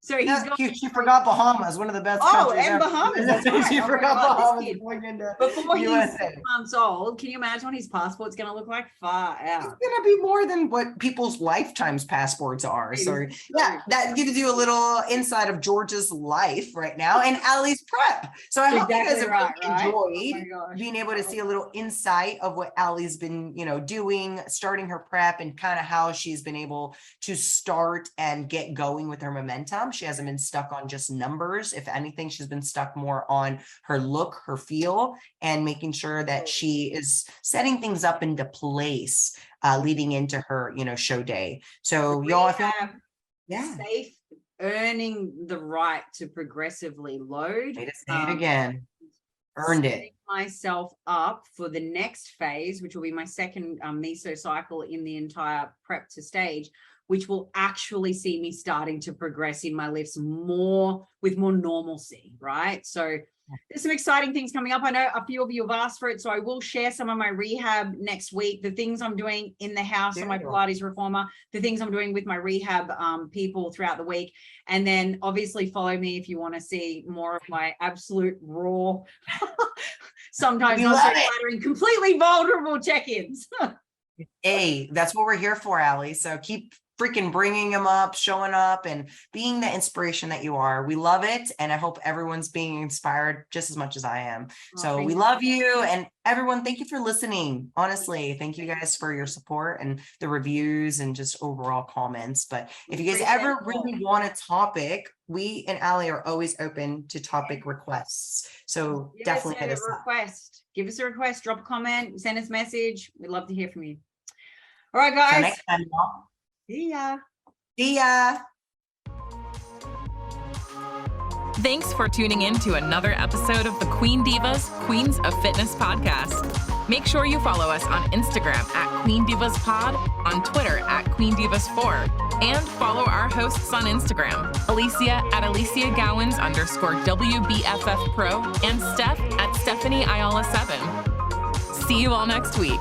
So she forgot Bahamas, one of the best countries and ever. Bahamas. That's right. She forgot Bahamas going into before he's 6 months old. Can you imagine what his passport's going to look like? Far out. It's going to be more than what people's lifetimes passports are. So yeah, that gives you a little insight of George's life right now and Allie's prep. So I hope you guys have enjoyed being able to see a little insight of what Allie's been, doing, starting her prep, and kind of how she's been able to start and get going with her momentum. She hasn't been stuck on just numbers. If anything, she's been stuck more on her look, her feel, and making sure that she is setting things up into place leading into her, show day. So y'all have safe earning the right to progressively load. Way to say it again. Earned it. Myself up for the next phase, which will be my second meso cycle in the entire prep to stage, which will actually see me starting to progress in my lifts with more normalcy, right? So there's some exciting things coming up. I know a few of you have asked for it, so I will share some of my rehab next week, the things I'm doing in the house on my Pilates reformer, the things I'm doing with my rehab people throughout the week. And then obviously follow me if you want to see more of my absolute raw, sometimes not so flattering, completely vulnerable check-ins. Hey, that's what we're here for, Allie. So keep freaking bringing them up, showing up, and being the inspiration that you are. We love it. And I hope everyone's being inspired just as much as I am. So we love you. And everyone, thank you for listening. Honestly, thank you guys for your support and the reviews and just overall comments. But if you guys ever really want a topic, we and Allie are always open to topic requests. So definitely hit us up. Give us a request, drop a comment, send us a message. We'd love to hear from you. All right, guys. Till next time, y'all. See ya. See ya. Thanks for tuning in to another episode of the Queen Divas, Queens of Fitness podcast. Make sure you follow us on Instagram at Queen Divas Pod, on Twitter at Queen Divas 4, and follow our hosts on Instagram, Alicia at Alicia Gowans _WBFF Pro, and Steph at Stephanie Ayala 7. See you all next week.